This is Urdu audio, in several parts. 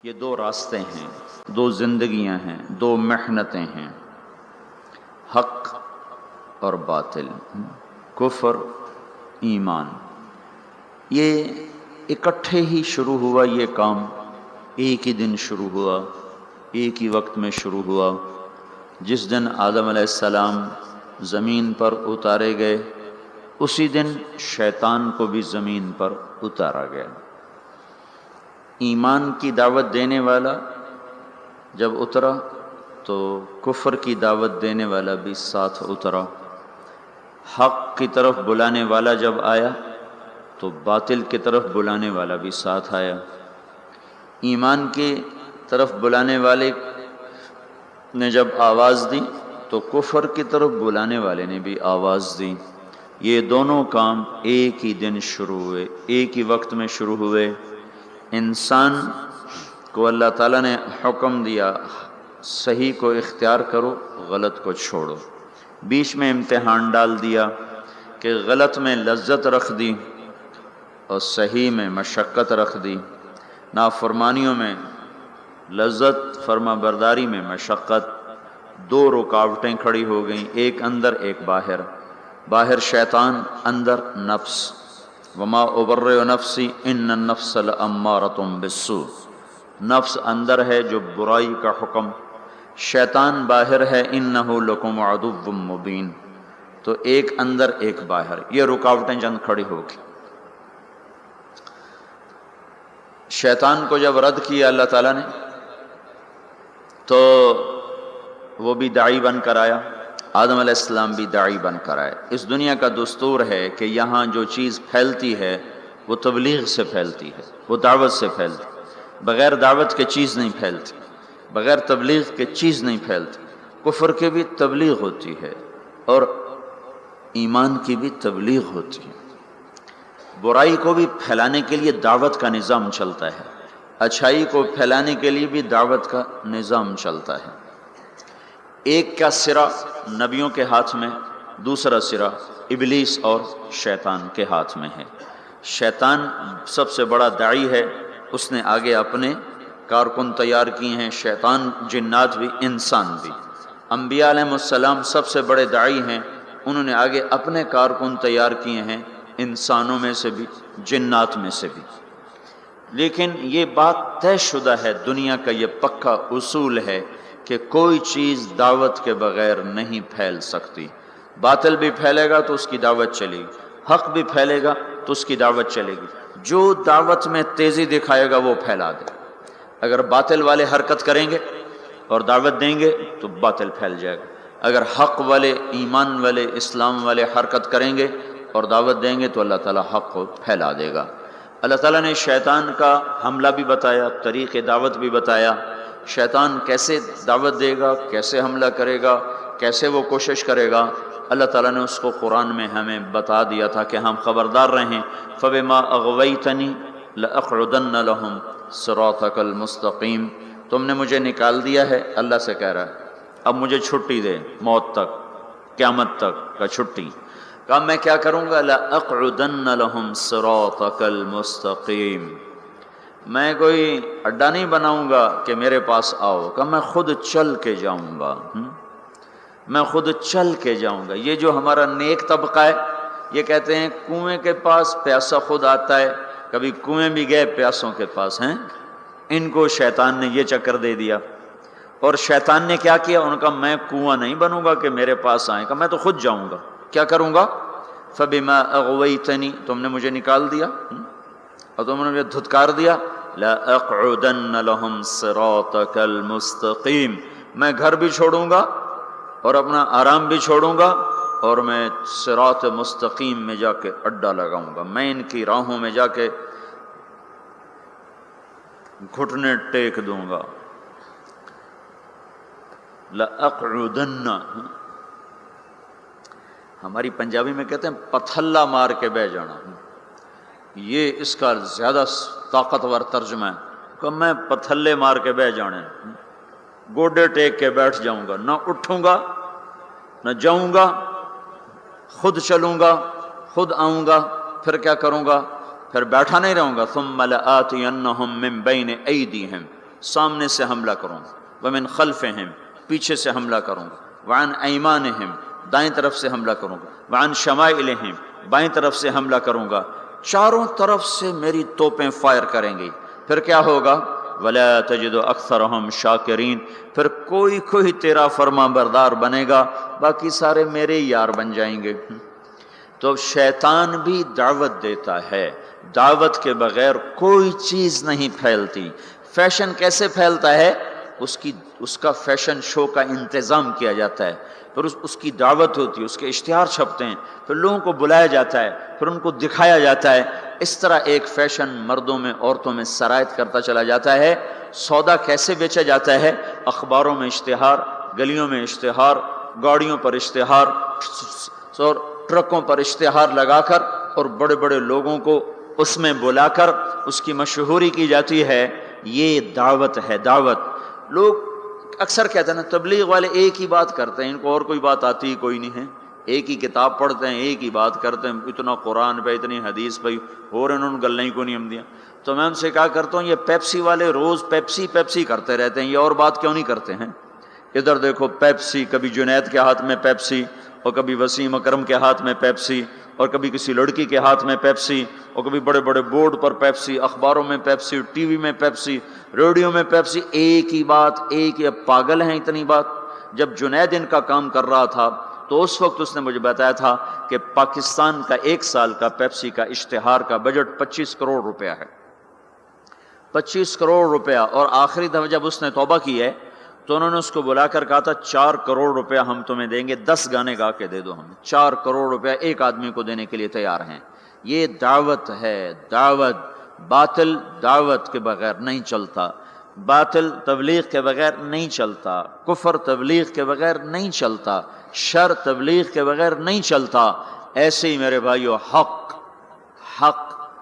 یہ دو راستے ہیں، دو زندگیاں ہیں، دو محنتیں ہیں، حق اور باطل، کفر ایمان۔ یہ اکٹھے ہی شروع ہوا، یہ کام ایک ہی دن شروع ہوا، ایک ہی وقت میں شروع ہوا۔ جس دن آدم علیہ السلام زمین پر اتارے گئے، اسی دن شیطان کو بھی زمین پر اتارا گیا۔ ایمان کی دعوت دینے والا جب اترا تو کفر کی دعوت دینے والا بھی ساتھ اترا۔ حق کی طرف بلانے والا جب آیا تو باطل کی طرف بلانے والا بھی ساتھ آیا۔ ایمان کی طرف بلانے والے نے جب آواز دی تو کفر کی طرف بلانے والے نے بھی آواز دی۔ یہ دونوں کام ایک ہی دن شروع ہوئے، ایک ہی وقت میں شروع ہوئے۔ انسان کو اللہ تعالیٰ نے حکم دیا صحیح کو اختیار کرو، غلط کو چھوڑو۔ بیچ میں امتحان ڈال دیا کہ غلط میں لذت رکھ دی اور صحیح میں مشقت رکھ دی۔ نافرمانیوں میں لذت، فرما برداری میں مشقت۔ دو رکاوٹیں کھڑی ہو گئیں، ایک اندر ایک باہر۔ باہر شیطان، اندر نفس۔ وما ابرئ نفسی ان النفس لامارۃ بالسوء۔ نفس اندر ہے جو برائی کا حکم، شیطان باہر ہے انہ لکم عدو مبین۔ تو ایک اندر ایک باہر، یہ رکاوٹیں چند کھڑی ہو گئی۔ شیطان کو جب رد کیا اللہ تعالیٰ نے تو وہ بھی داعی بن کر آیا، آدم علیہ السلام بھی داعی بن کر آئے۔ اس دنیا کا دستور ہے کہ یہاں جو چیز پھیلتی ہے وہ تبلیغ سے پھیلتی ہے، وہ دعوت سے پھیلتی۔ بغیر دعوت کے چیز نہیں پھیلتی، بغیر تبلیغ کے چیز نہیں پھیلتی۔ کفر کی بھی تبلیغ ہوتی ہے اور ایمان کی بھی تبلیغ ہوتی ہے۔ برائی کو بھی پھیلانے کے لیے دعوت کا نظام چلتا ہے، اچھائی کو پھیلانے کے لیے بھی دعوت کا نظام چلتا ہے۔ ایک کا سرا نبیوں کے ہاتھ میں، دوسرا سرا ابلیس اور شیطان کے ہاتھ میں ہے۔ شیطان سب سے بڑا داعی ہے، اس نے آگے اپنے کارکن تیار کیے ہیں، شیطان، جنات بھی، انسان بھی۔ انبیاء علیہ السلام سب سے بڑے داعی ہیں، انہوں نے آگے اپنے کارکن تیار کیے ہیں، انسانوں میں سے بھی، جنات میں سے بھی۔ لیکن یہ بات طے شدہ ہے، دنیا کا یہ پکا اصول ہے کہ کوئی چیز دعوت کے بغیر نہیں پھیل سکتی۔ باطل بھی پھیلے گا تو اس کی دعوت چلے گی، حق بھی پھیلے گا تو اس کی دعوت چلے گی۔ جو دعوت میں تیزی دکھائے گا وہ پھیلا دے۔ اگر باطل والے حرکت کریں گے اور دعوت دیں گے تو باطل پھیل جائے گا۔ اگر حق والے، ایمان والے، اسلام والے حرکت کریں گے اور دعوت دیں گے تو اللہ تعالیٰ حق کو پھیلا دے گا۔ اللہ تعالیٰ نے شیطان کا حملہ بھی بتایا، طریق دعوت بھی بتایا۔ شیطان کیسے دعوت دے گا، کیسے حملہ کرے گا، کیسے وہ کوشش کرے گا، اللہ تعالیٰ نے اس کو قرآن میں ہمیں بتا دیا تھا کہ ہم خبردار رہیں۔ فَبِمَا أَغْوَيْتَنِي لَأَقْعُدَنَّ لَهُمْ صِرَاطَكَ الْمُسْتَقِيمَ۔ تم نے مجھے نکال دیا ہے، اللہ سے کہہ رہا ہے، اب مجھے چھٹی دے، موت تک، قیامت تک کا چھٹی۔ کہا میں کیا کروں گا؟ لَأَقْعُدَنَّ لَهُمْ صِرَاطَكَ الْمُسْتَقِيمَ۔ میں کوئی اڈا نہیں بناؤں گا کہ میرے پاس آؤ، کہ میں خود چل کے جاؤں گا، میں خود چل کے جاؤں گا۔ یہ جو ہمارا نیک طبقہ ہے یہ کہتے ہیں کنویں کے پاس پیاسا خود آتا ہے، کبھی کنویں بھی گئے پیاسوں کے پاس ہیں۔ ان کو شیطان نے یہ چکر دے دیا، اور شیطان نے کیا کیا؟ ان کا میں کنواں نہیں بنوں گا کہ میرے پاس آئیں، کہ میں تو خود جاؤں گا۔ کیا کروں گا؟ فَبِمَا أَغْوَيْتَنِي، تم نے مجھے نکال دیا اور تم نے مجھے دھتکار دیا، لَأَقْعُدَنَّ لَهُمْ صِرَاطَكَ الْمُسْتَقِيمَ۔ میں گھر بھی چھوڑوں گا اور اپنا آرام بھی چھوڑوں گا اور میں صراط مستقیم میں جا کے اڈا لگاؤں گا، میں ان کی راہوں میں جا کے گھٹنے ٹیک دوں گا۔ لَأَقْعُدَنَّ، ہماری پنجابی میں کہتے ہیں پتھلا مار کے بہ جانا، یہ اس کا زیادہ طاقتور ترجمہ ہے کہ میں پتھلے مار کے بہ جانے، گوڈے ٹیک کے بیٹھ جاؤں گا، نہ اٹھوں گا نہ جاؤں گا، خود چلوں گا، خود آؤں گا۔ پھر کیا کروں گا؟ پھر بیٹھا نہیں رہوں گا۔ ثم لآتینہم من بین ایدیہم، سامنے سے حملہ کروں گا، ومن خلفہم پیچھے سے حملہ کروں گا، وعن ایمانہم دائیں طرف سے حملہ کروں گا، وعن شمائلہم بائیں طرف سے حملہ کروں گا، چاروں طرف سے میری توپیں فائر کریں گی۔ پھر کیا ہوگا؟ وَلَا تَجِدُ أَكْثَرَهُمْ شَاكِرِينَ، پھر کوئی تیرا فرما بردار بنے گا، باقی سارے میرے یار بن جائیں گے۔ تو شیطان بھی دعوت دیتا ہے، دعوت کے بغیر کوئی چیز نہیں پھیلتی۔ فیشن کیسے پھیلتا ہے؟ اس کا فیشن شو کا انتظام کیا جاتا ہے، پھر اس کی دعوت ہوتی ہے، اس کے اشتہار چھپتے ہیں، پھر لوگوں کو بلایا جاتا ہے، پھر ان کو دکھایا جاتا ہے۔ اس طرح ایک فیشن مردوں میں عورتوں میں سرایت کرتا چلا جاتا ہے۔ سودا کیسے بیچا جاتا ہے؟ اخباروں میں اشتہار، گلیوں میں اشتہار، گاڑیوں پر اشتہار اور ٹرکوں پر اشتہار لگا کر اور بڑے بڑے لوگوں کو اس میں بلا کر اس کی مشہوری کی جاتی ہے۔ یہ دعوت ہے، دعوت۔ لوگ اکثر کہتے ہیں نا تبلیغ والے ایک ہی بات کرتے ہیں، ان کو اور کوئی بات آتی ہی کوئی نہیں ہے، ایک ہی کتاب پڑھتے ہیں، ایک ہی بات کرتے ہیں، اتنا قرآن پہ اتنی حدیث پہ اور انہوں نے گلیں کو نہیں ہم دیا۔ تو میں ان سے کہا کرتا ہوں یہ پیپسی والے روز پیپسی کرتے رہتے ہیں، یہ اور بات کیوں نہیں کرتے ہیں؟ ادھر دیکھو پیپسی، کبھی جنید کے ہاتھ میں پیپسی اور کبھی وسیم اکرم کے ہاتھ میں پیپسی اور کبھی کسی لڑکی کے ہاتھ میں پیپسی اور کبھی بڑے بڑے بورڈ پر پیپسی، اخباروں میں پیپسی، ٹی وی میں پیپسی، ریڈیو میں پیپسی، ایک ہی بات، ایک ہی۔ پاگل ہیں اتنی بات؟ جب جنید ان کا کام کر رہا تھا تو اس وقت اس نے مجھے بتایا تھا کہ پاکستان کا ایک سال کا پیپسی کا اشتہار کا بجٹ 25 کروڑ روپیہ ہے، 25 کروڑ روپیہ۔ اور آخری دفعہ جب اس نے توبہ کی ہے تو انہوں نے اس کو بلا کر کہا تھا 4 کروڑ روپیہ ہم تمہیں دیں گے، 10 گانے گا کے دے دو ہمیں۔ 4 کروڑ روپیہ ایک آدمی کو دینے کے لیے تیار ہیں۔ یہ دعوت ہے، دعوت۔ باطل دعوت کے بغیر نہیں چلتا، باطل تبلیغ کے بغیر نہیں چلتا، کفر تبلیغ کے بغیر نہیں چلتا، شر تبلیغ کے بغیر نہیں چلتا۔ ایسے ہی میرے بھائیو حق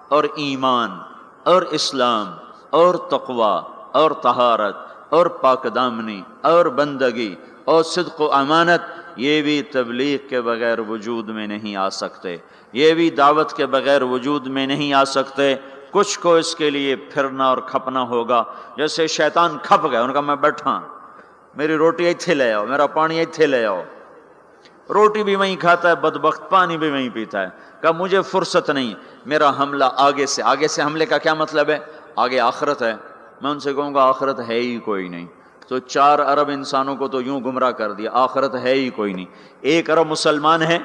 اور ایمان اور اسلام اور تقوی اور طہارت اور پاک دامنی اور بندگی اور صدق و امانت، یہ بھی تبلیغ کے بغیر وجود میں نہیں آ سکتے، یہ بھی دعوت کے بغیر وجود میں نہیں آ سکتے۔ کچھ کو اس کے لیے پھرنا اور کھپنا ہوگا۔ جیسے شیطان کھپ گئے، ان کا میں بیٹھا، میری روٹی ایتھے لے آؤ، میرا پانی ایتھے لے آؤ۔ روٹی بھی وہیں کھاتا ہے بدبخت، پانی بھی وہیں پیتا ہے۔ کہا مجھے فرصت نہیں، میرا حملہ آگے سے۔ آگے سے حملے کا کیا مطلب ہے؟ آگے آخرت ہے۔ میں ان سے کہوں گا آخرت ہے ہی کوئی نہیں، تو 4 ارب انسانوں کو تو یوں گمراہ کر دیا، آخرت ہے ہی کوئی نہیں۔ 1 ارب مسلمان ہیں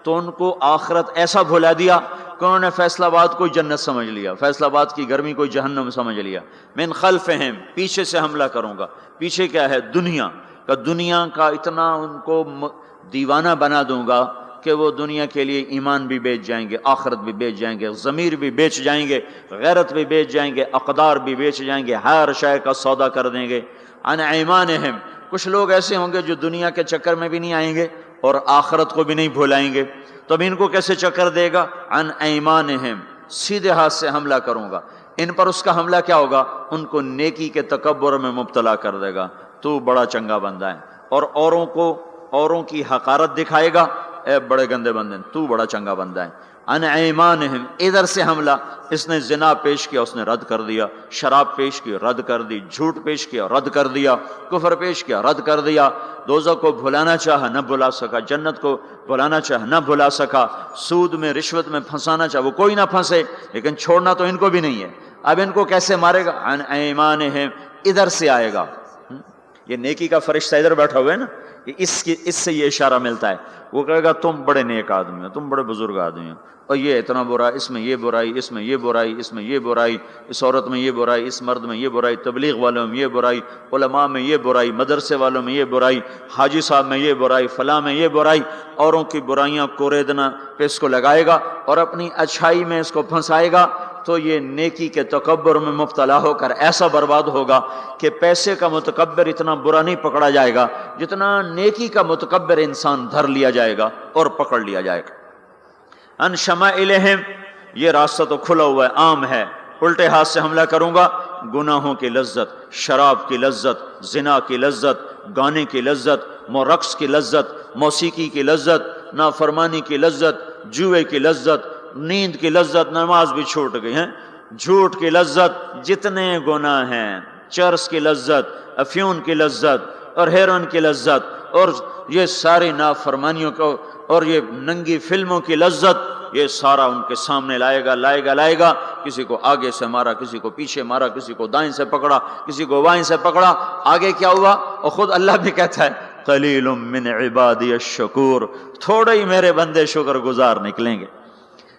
تو ان کو آخرت ایسا بھلا دیا کہ انہوں نے فیصل آباد کو جنت سمجھ لیا، فیصل آباد کی گرمی کو جہنم سمجھ لیا۔ من خلفہم پیچھے سے حملہ کروں گا۔ پیچھے کیا ہے؟ دنیا کا اتنا ان کو دیوانہ بنا دوں گا کہ وہ دنیا کے لیے ایمان بھی بیچ جائیں گے، آخرت بھی بیچ جائیں گے، ضمیر بھی بیچ جائیں گے، غیرت بھی بیچ جائیں گے، اقدار بھی بیچ جائیں گے، ہر شے کا سودا کر دیں گے۔ عن ایمانہم، کچھ لوگ ایسے ہوں گے جو دنیا کے چکر میں بھی نہیں آئیں گے اور آخرت کو بھی نہیں بھولائیں گے، تو اب ان کو کیسے چکر دے گا؟ عن ایمانہم، سیدھے ہاتھ سے حملہ کروں گا۔ ان پر اس کا حملہ کیا ہوگا؟ ان کو نیکی کے تکبر میں مبتلا کر دے گا، تو بڑا چنگا بندہ ہے، اور اوروں کی حقارت دکھائے گا، اے بڑے گندے بندے، تو بڑا چنگا بندہ ہے۔ عن ایمانہم، ادھر سے حملہ، اس نے زنا پیش کیا، اس نے رد کر دیا، شراب پیش کی، رد کر دی، جھوٹ پیش کیا، رد کر دیا، کفر پیش کیا، رد کر دیا، دوزخ کو بھلانا چاہا نہ بھلا سکا، جنت کو بھلانا چاہا نہ بھلا سکا، سود میں رشوت میں پھنسانا چاہا وہ کوئی نہ پھنسے، لیکن چھوڑنا تو ان کو بھی نہیں ہے۔ اب ان کو کیسے مارے گا؟ عن ایمانہم، ادھر سے آئے گا۔ یہ نیکی کا فرشتہ ادھر بیٹھا ہوا ہے نا، اس سے یہ اشارہ ملتا ہے۔ وہ کہے گا تم بڑے نیک آدمی ہو، تم بڑے بزرگ آدمی ہو، اور یہ اتنا برا، اس میں یہ برائی، اس میں یہ برائی، اس میں یہ برائی، اس عورت میں یہ برائی، اس مرد میں یہ برائی، تبلیغ والوں میں یہ برائی، علماء میں یہ برائی، مدرسے والوں میں یہ برائی، حاجی صاحب میں یہ برائی، فلاں میں یہ برائی۔ اوروں کی برائیاں کوریدنا پہ اس کو لگائے گا اور اپنی اچھائی میں اس کو پھنسائے گا، تو یہ نیکی کے تکبر میں مبتلا ہو کر ایسا برباد ہوگا کہ پیسے کا متکبر اتنا برا نہیں پکڑا جائے گا جتنا نیکی کا متکبر انسان دھر لیا جائے گا اور پکڑ لیا جائے گا۔ ان شمائلہم، یہ راستہ تو کھلا ہوا ہے، عام ہے۔ الٹے ہاتھ سے حملہ کروں گا، گناہوں کی لذت، شراب کی لذت، زنا کی لذت، گانے کی لذت، رقص کی لذت، موسیقی کی لذت، نافرمانی کی لذت، جوئے کی لذت، نیند کی لذت، نماز بھی چھوٹ گئی ہیں، جھوٹ کی لذت، جتنے گناہ ہیں چرس کی لذت، افیون کی لذت اور ہیروئن کی لذت اور یہ ساری نافرمانیوں کو اور یہ ننگی فلموں کی لذت، یہ سارا ان کے سامنے لائے گا. کسی کو آگے سے مارا، کسی کو پیچھے مارا، کسی کو دائیں سے پکڑا، کسی کو بائیں سے پکڑا. آگے کیا ہوا؟ اور خود اللہ بھی کہتا ہے قلیل من عبادی الشکور، تھوڑے ہی میرے بندے شکر گزار نکلیں گے.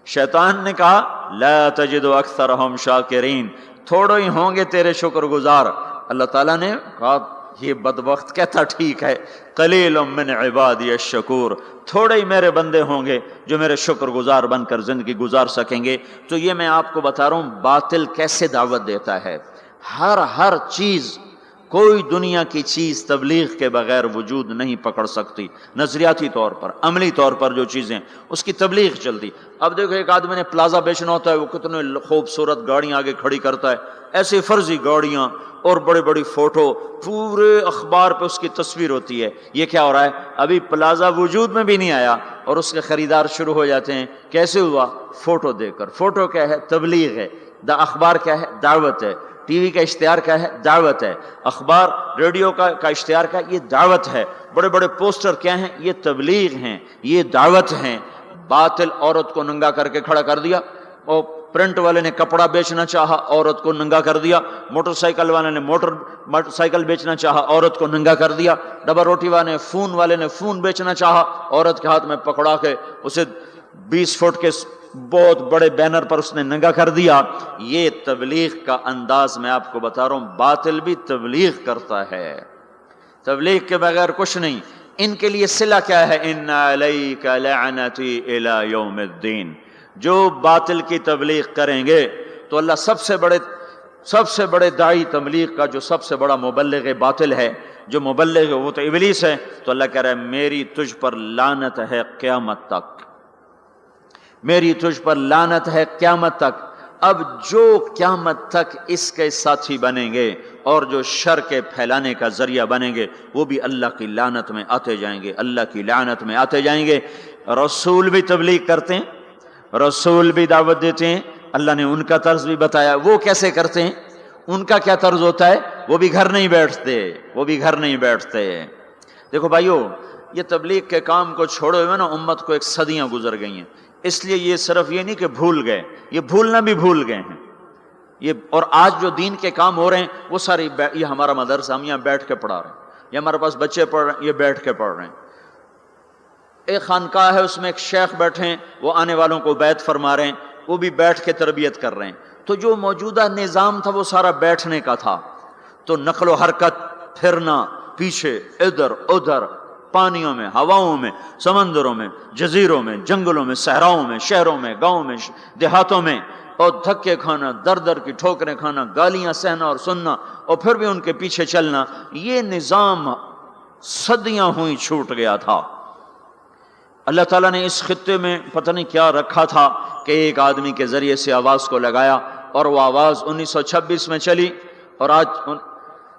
شیطان نے کہا لا تجد اکثرہم شاکرین، تھوڑے ہی ہوں گے تیرے شکر گزار. اللہ تعالیٰ نے کہا یہ بدبخت کہتا ٹھیک ہے، قلیل من عبادی الشکور، تھوڑے ہی میرے بندے ہوں گے جو میرے شکر گزار بن کر زندگی گزار سکیں گے. تو یہ میں آپ کو بتا رہا ہوں باطل کیسے دعوت دیتا ہے. ہر چیز، کوئی دنیا کی چیز تبلیغ کے بغیر وجود نہیں پکڑ سکتی. نظریاتی طور پر، عملی طور پر جو چیزیں اس کی تبلیغ چلتی. اب دیکھو ایک آدمی نے پلازا بیچنا ہوتا ہے، وہ کتنے خوبصورت گاڑیاں آگے کھڑی کرتا ہے، ایسی فرضی گاڑیاں اور بڑی بڑی فوٹو، پورے اخبار پہ اس کی تصویر ہوتی ہے. یہ کیا ہو رہا ہے؟ ابھی پلازا وجود میں بھی نہیں آیا اور اس کے خریدار شروع ہو جاتے ہیں. کیسے ہوا؟ فوٹو دیکھ کر. فوٹو کیا ہے؟ تبلیغ ہے. اخبار کیا ہے؟ دعوت ہے. ٹی وی کا اشتہار کیا ہے؟ دعوت ہے. اخبار ریڈیو کا اشتہار کیا ہے؟ یہ دعوت ہے. بڑے بڑے پوسٹر کیا ہیں؟ یہ تبلیغ ہیں، یہ دعوت ہیں. باطل عورت کو ننگا کر کے کھڑا کر دیا، اور پرنٹ والے نے کپڑا بیچنا چاہا، عورت کو ننگا کر دیا. موٹر سائیکل والے نے موٹر سائیکل بیچنا چاہا، عورت کو ننگا کر دیا. ڈبل روٹی والے نے فون بیچنا چاہا، عورت کے ہاتھ میں پکڑا کے اسے 20 فٹ کے بہت بڑے بینر پر اس نے ننگا کر دیا. یہ تبلیغ کا انداز میں آپ کو بتا رہا ہوں. باطل بھی تبلیغ کرتا ہے، تبلیغ کے بغیر کچھ نہیں. ان کے لیے صلہ کیا ہے؟ ان علیک لعنتی الی یوم الدین. جو باطل کی تبلیغ کریں گے تو اللہ سب سے بڑے داعی تبلیغ کا، جو سب سے بڑا مبلغ باطل ہے، جو مبلغ وہ تو ابلیس ہے، تو اللہ کہہ رہا ہے میری تجھ پر لعنت ہے قیامت تک، میری تجھ پر لعنت ہے قیامت تک. اب جو قیامت تک اس کے ساتھی بنیں گے اور جو شر کے پھیلانے کا ذریعہ بنیں گے، وہ بھی اللہ کی لعنت میں آتے جائیں گے، اللہ کی لعنت میں آتے جائیں گے. رسول بھی تبلیغ کرتے ہیں، رسول بھی دعوت دیتے ہیں. اللہ نے ان کا طرز بھی بتایا. وہ کیسے کرتے ہیں؟ ان کا کیا طرز ہوتا ہے؟ وہ بھی گھر نہیں بیٹھتے. دیکھو بھائیو، یہ تبلیغ کے کام کو چھوڑے ہوئے نا امت کو ایک صدیاں گزر گئی ہیں. اس لیے یہ صرف یہ نہیں کہ بھول گئے، یہ بھولنا بھی بھول گئے ہیں. یہ اور آج جو دین کے کام ہو رہے ہیں وہ سارے، یہ ہمارا مدرسہ ہم یہاں بیٹھ کے پڑھا رہے ہیں، یہ ہمارے پاس بچے پڑھ رہے ہیں، یہ بیٹھ کے پڑھ رہے ہیں. ایک خانقاہ ہے، اس میں ایک شیخ بیٹھے ہیں، وہ آنے والوں کو بیعت فرما رہے ہیں، وہ بھی بیٹھ کے تربیت کر رہے ہیں. تو جو موجودہ نظام تھا وہ سارا بیٹھنے کا تھا. تو نقل و حرکت، پھرنا پیچھے ادھر ادھر، پانیوں میں، ہواؤں میں، سمندروں میں، جزیروں میں، جنگلوں میں، صحراؤں میں، شہروں میں، گاؤں میں، دیہاتوں میں، اور دھکے کھانا، در در کی ٹھوکریں کھانا، گالیاں سہنا اور سننا، اور پھر بھی ان کے پیچھے چلنا. یہ نظام صدیاں ہوئی چھوٹ گیا تھا. اللہ تعالیٰ نے اس خطے میں پتہ نہیں کیا رکھا تھا کہ ایک آدمی کے ذریعے سے آواز کو لگایا، اور وہ آواز 1926 میں چلی، اور آج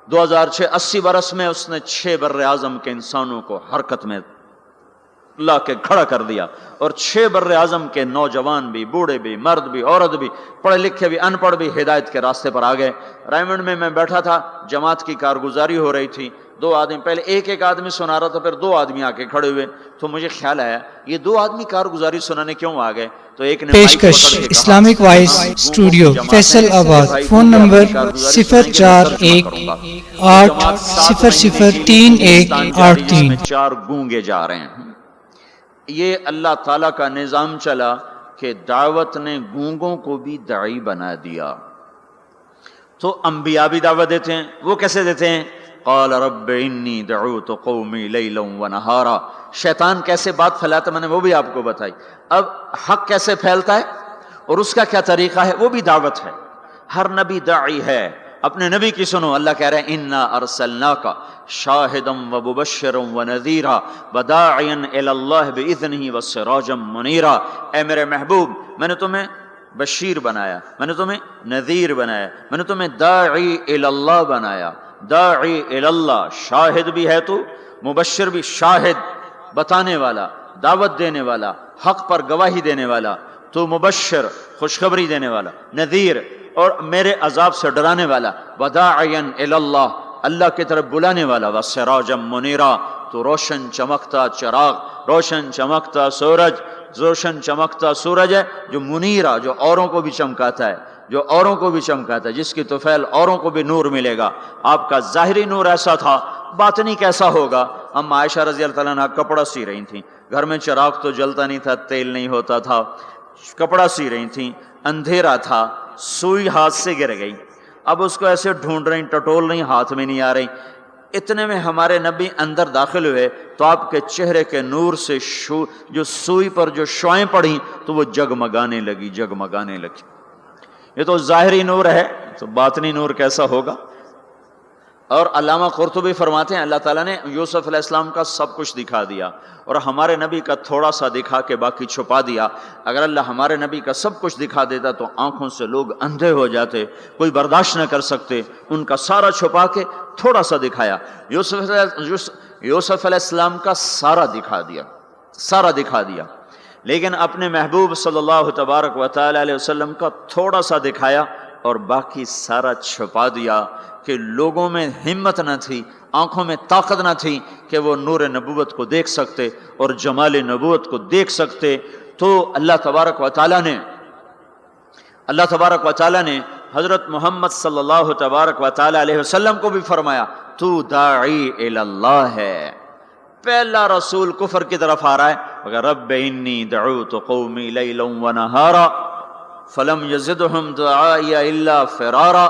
2006 80 برس میں اس نے 6 بر اعظم کے انسانوں کو حرکت میں لا کے کھڑا کر دیا. اور 6 بر اعظم کے نوجوان بھی، بوڑھے بھی، مرد بھی، عورت بھی، پڑھے لکھے بھی، ان پڑھ بھی ہدایت کے راستے پر آ گئے. رائمنڈ میں بیٹھا تھا، جماعت کی کارگزاری ہو رہی تھی. 2 آدمی، پہلے ایک آدمی سنا رہا تھا، پھر 2 آدمی آ کے کھڑے ہوئے. تو مجھے خیال آیا یہ 2 آدمی کارگزاری سنانے کیوں آ گئے؟ تو ایک نے پیشکش اسلامک وائس اسٹوڈیو فیصل آباد. Phone number 0418003183. 4 گونگے جا رہے ہیں. یہ اللہ تعالیٰ کا نظام چلا کہ دعوت نے گونگوں کو بھی داعی بنا دیا. تو انبیاء بھی دعوت دیتے ہیں. وہ کیسے دیتے ہیں؟ قال رب انی دعوت قومی لیلا ونہارا. شیطان کیسے بات پھیلاتا میں نے وہ بھی آپ کو بتائی. اب حق کیسے پھیلتا ہے اور اس کا کیا طریقہ ہے، وہ بھی دعوت ہے. ہر نبی داعی ہے. اپنے نبی کی سنو. اللہ کہہ رہے ہیں انا ارسلناک شاہدا ومبشرا ونذیرا وداعیا الی اللہ باذنہ وسراجا منیرا. اے میرے محبوب، میں نے تمہیں بشیر بنایا، میں نے تمہیں نذیر بنایا، میں نے تمہیں داعی الی اللہ بنایا. داعی الی اللہ، شاہد بھی ہے تو، مبشر بھی، شاہد بتانے والا، دعوت دینے والا، حق پر گواہی دینے والا. تو مبشر خوشخبری دینے والا، نذیر اور میرے عذاب سے ڈرانے والا، وداعیا الی اللہ، اللہ کی طرف بلانے والا، وسراجا منیرا، تو روشن چمکتا چراغ، روشن چمکتا سورج، روشن چمکتا سورج ہے جو منیرا، جو اوروں کو بھی چمکاتا ہے، جو اوروں کو بھی چمکاتا ہے، جس کی طفیل اوروں کو بھی نور ملے گا۔ آپ کا ظاہری نور ایسا تھا، باطنی کیسا ہوگا؟ ہم عائشہ رضی اللہ تعالیٰ عنہ کپڑا سی رہی تھیں، گھر میں چراغ تو جلتا نہیں تھا، تیل نہیں ہوتا تھا، کپڑا سی رہی تھیں، اندھیرا تھا، سوئی ہاتھ سے گر گئی، اب اس کو ایسے ڈھونڈ رہی، ٹٹول رہی، ہاتھ میں نہیں آ رہی۔ اتنے میں ہمارے نبی اندر داخل ہوئے تو آپ کے چہرے کے نور سے جو سوئی پر جو شعائیں پڑیں تو وہ جگمگانے لگی، جگمگانے لگی۔ یہ تو ظاہری نور ہے، تو باطنی نور کیسا ہوگا؟ اور علامہ قرطبی فرماتے ہیں اللہ تعالیٰ نے یوسف علیہ السلام کا سب کچھ دکھا دیا اور ہمارے نبی کا تھوڑا سا دکھا کے باقی چھپا دیا۔ اگر اللہ ہمارے نبی کا سب کچھ دکھا دیتا تو آنکھوں سے لوگ اندھے ہو جاتے، کوئی برداشت نہ کر سکتے، ان کا سارا چھپا کے تھوڑا سا دکھایا۔ یوسف علیہ السلام کا سارا دکھا دیا، سارا دکھا دیا، لیکن اپنے محبوب صلی اللہ تبارک و تعالی علیہ وسلم کا تھوڑا سا دکھایا اور باقی سارا چھپا دیا کہ لوگوں میں ہمت نہ تھی، آنکھوں میں طاقت نہ تھی کہ وہ نور نبوت کو دیکھ سکتے اور جمال نبوت کو دیکھ سکتے۔ تو اللہ تبارک و تعالیٰ نے حضرت محمد صلی اللہ تبارک و تعالی علیہ وسلم کو بھی فرمایا تو داعی الی اللہ ہے۔ پہلا رسول کفر کی طرف آ رہا ہے، مگر رب انی دعوت قومی لیلا ونہارا فلم یزدہم دعائی الا فرارا۔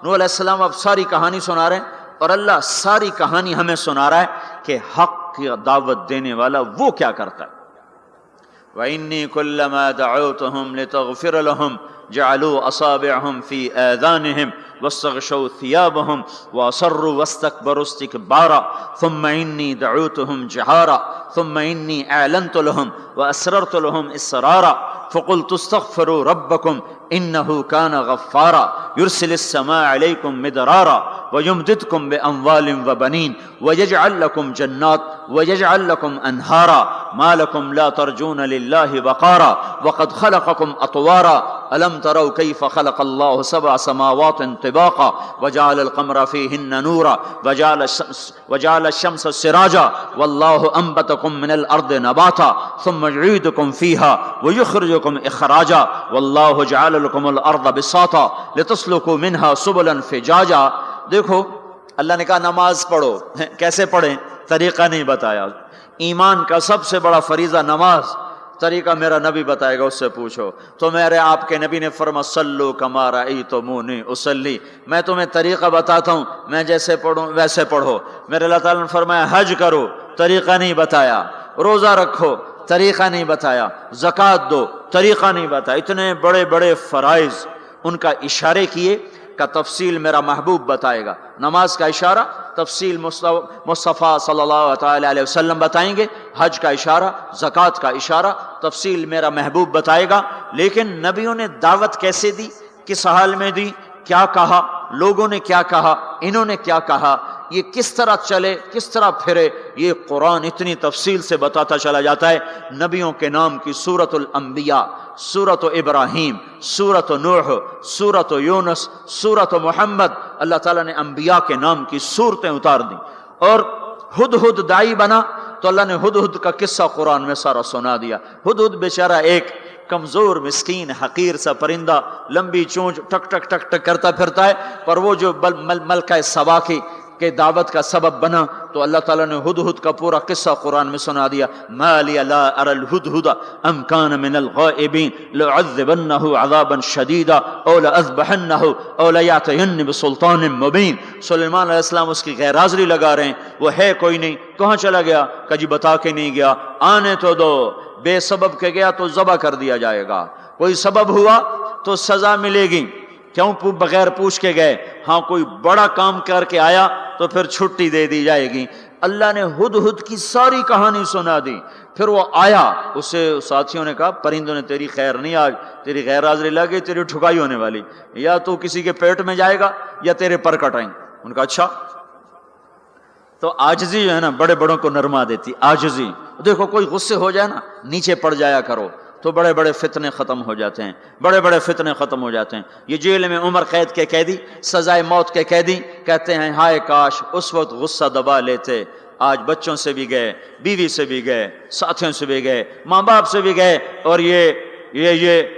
نوح علیہ السلام اب ساری کہانی سنا رہے ہیں اور اللہ ساری کہانی ہمیں سنا رہا ہے کہ حق کی دعوت دینے والا وہ کیا کرتا ہے۔ وَإِنِّي كُلَّمَا دَعَوْتُهُمْ لِتَغْفِرَ لَهُمْ جَعَلُوا أَصَابِعَهُمْ فِي آذَانِهِمْ وَاسْتَغْشَوْا ثِيَابَهُمْ وَأَصَرُّوا وَاسْتَكْبَرُوا اسْتِكْبَارًا ثُمَّ إِنِّي دَعَوْتُهُمْ جِهَارًا ثُمَّ إِنِّي أَعْلَنْتُ لَهُمْ وَأَسْرَرْتُ لَهُمْ إِسْرَارًا فَقُلْتُ اسْتَغْفِرُوا رَبَّكُمْ إِنَّهُ كَانَ غَفَّارًا يُرْسِلِ السَّمَاءَ عَلَيْكُمْ مِدْرَارًا وَيُمْدِدْكُمْ بِأَمْوَالٍ وَبَنِينَ وَيَجْعَلْ لَكُمْ جَنَّاتٍ وَيَجْعَلْ لَكُمْ أَنْهَارًا مَا لَكُمْ لَا تَرْجُونَ لِلَّهِ وَقَارًا وَقَدْ خَلَقَكُمْ أَطْوَارًا أَلَمْ تَرَوْا كَيْفَ خَلَقَ اللَّهُ سَبْعَ سَمَاوَاتٍ طِبَاقًا وَجَعَلَ الْقَمَرَ فِيهِنَّ نُورًا وَجَعَلَ الشَّمْسَ سِرَاجًا وَاللَّهُ أَنبَتَكُم مِّنَ الْأَرْضِ نَبَاتًا ثُمَّ يُعِيدُكُم فِيهَا وَيُخْرِجُكُم إِخْرَاجًا وَاللَّهُ جَعَلَ لَكُمُ الْأَرْضَ بِسَاطًا لِتَسْلُكُوا مِنْهَا سُبُلًا فِجَاجًا۔ دیکھو اللہ نے کہا نماز پڑھو، کیسے پڑھیں؟ طریقہ نہیں بتایا۔ ایمان کا سب سے بڑا فریضہ نماز، طریقہ میرا نبی بتائے گا، اس سے پوچھو۔ تو میرے آپ کے نبی نے فرمایا صلو کما رأیتمونی اصلی، میں تمہیں طریقہ بتاتا ہوں، میں جیسے پڑھوں ویسے پڑھو۔ میرے اللہ تعالیٰ نے فرمایا حج کرو، طریقہ نہیں بتایا، روزہ رکھو، طریقہ نہیں بتایا، زکوٰۃ دو، طریقہ نہیں بتایا۔ اتنے بڑے بڑے فرائض ان کا اشارے کیے کا تفصیل میرا محبوب بتائے گا۔ نماز کا اشارہ تفصیل مصطفیٰ صلی اللہ تعالی علیہ وسلم بتائیں گے، حج کا اشارہ، زکوٰۃ کا اشارہ تفصیل میرا محبوب بتائے گا۔ لیکن نبیوں نے دعوت کیسے دی، کس حال میں دی، کیا کہا، لوگوں نے کیا کہا، انہوں نے کیا کہا، یہ کس طرح چلے، کس طرح پھرے، یہ قرآن اتنی تفصیل سے بتاتا چلا جاتا ہے۔ نبیوں کے نام کی سورۃ الانبیاء، سورۃ ابراہیم، سورۃ نوح، سورۃ یونس، سورۃ محمد، اللہ تعالیٰ نے انبیاء کے نام کی سورتیں اتار دیں۔ اور ہدہد داعی بنا تو اللہ نے ہدہد کا قصہ قرآن میں سارا سنا دیا۔ ہدہد بیچارہ ایک کمزور مسکین حقیر سا پرندہ، لمبی چونچ، ٹک ٹک ٹک ٹک کرتا پھرتا ہے، پر وہ جو ملکہ سبا کے دعوت کا سبب بنا تو اللہ تعالیٰ نے ہدہد کا پورا قصہ قرآن میں سنا دیا۔ ما لی لا اری الہدہد ام کان من الغائبین لأعذبنہ عذابا شدیدا او لأذبحنہ او لیأتینی بسلطان مبین۔ سلیمان علیہ السلام اس کی غیر حاضری لگا رہے ہیں، وہ ہے کوئی نہیں، کہاں چلا گیا؟ کہ جی بتا کے نہیں گیا، آنے تو دو، بے سبب کے گیا تو ذبح کر دیا جائے گا، کوئی سبب ہوا تو سزا ملے گی، کیوں بغیر پوچھ کے گئے؟ ہاں کوئی بڑا کام کر کے آیا تو پھر چھٹی دے دی جائے گی۔ اللہ نے ہدہد کی ساری کہانی سنا دی۔ پھر وہ آیا، اسے ساتھیوں نے کہا پرندوں نے تیری خیر نہیں، آج تیری غیر حاضری لگی، تیری ٹھکائی ہونے والی، یا تو کسی کے پیٹ میں جائے گا یا تیرے پر کٹائیں۔ ان کا اچھا۔ تو عاجزی جو ہے نا بڑے بڑوں کو نرما دیتی، عاجزی۔ دیکھو کوئی غصے ہو جائے نا نیچے پڑ جایا کرو، تو بڑے بڑے فتنے ختم ہو جاتے ہیں، بڑے بڑے فتنے ختم ہو جاتے ہیں۔ یہ جیل میں عمر قید کے قیدی، سزائے موت کے قیدی کہتے ہیں ہائے کاش اس وقت غصہ دبا لیتے، آج بچوں سے بھی گئے، بیوی سے بھی گئے، ساتھیوں سے بھی گئے، ماں باپ سے بھی گئے، اور یہ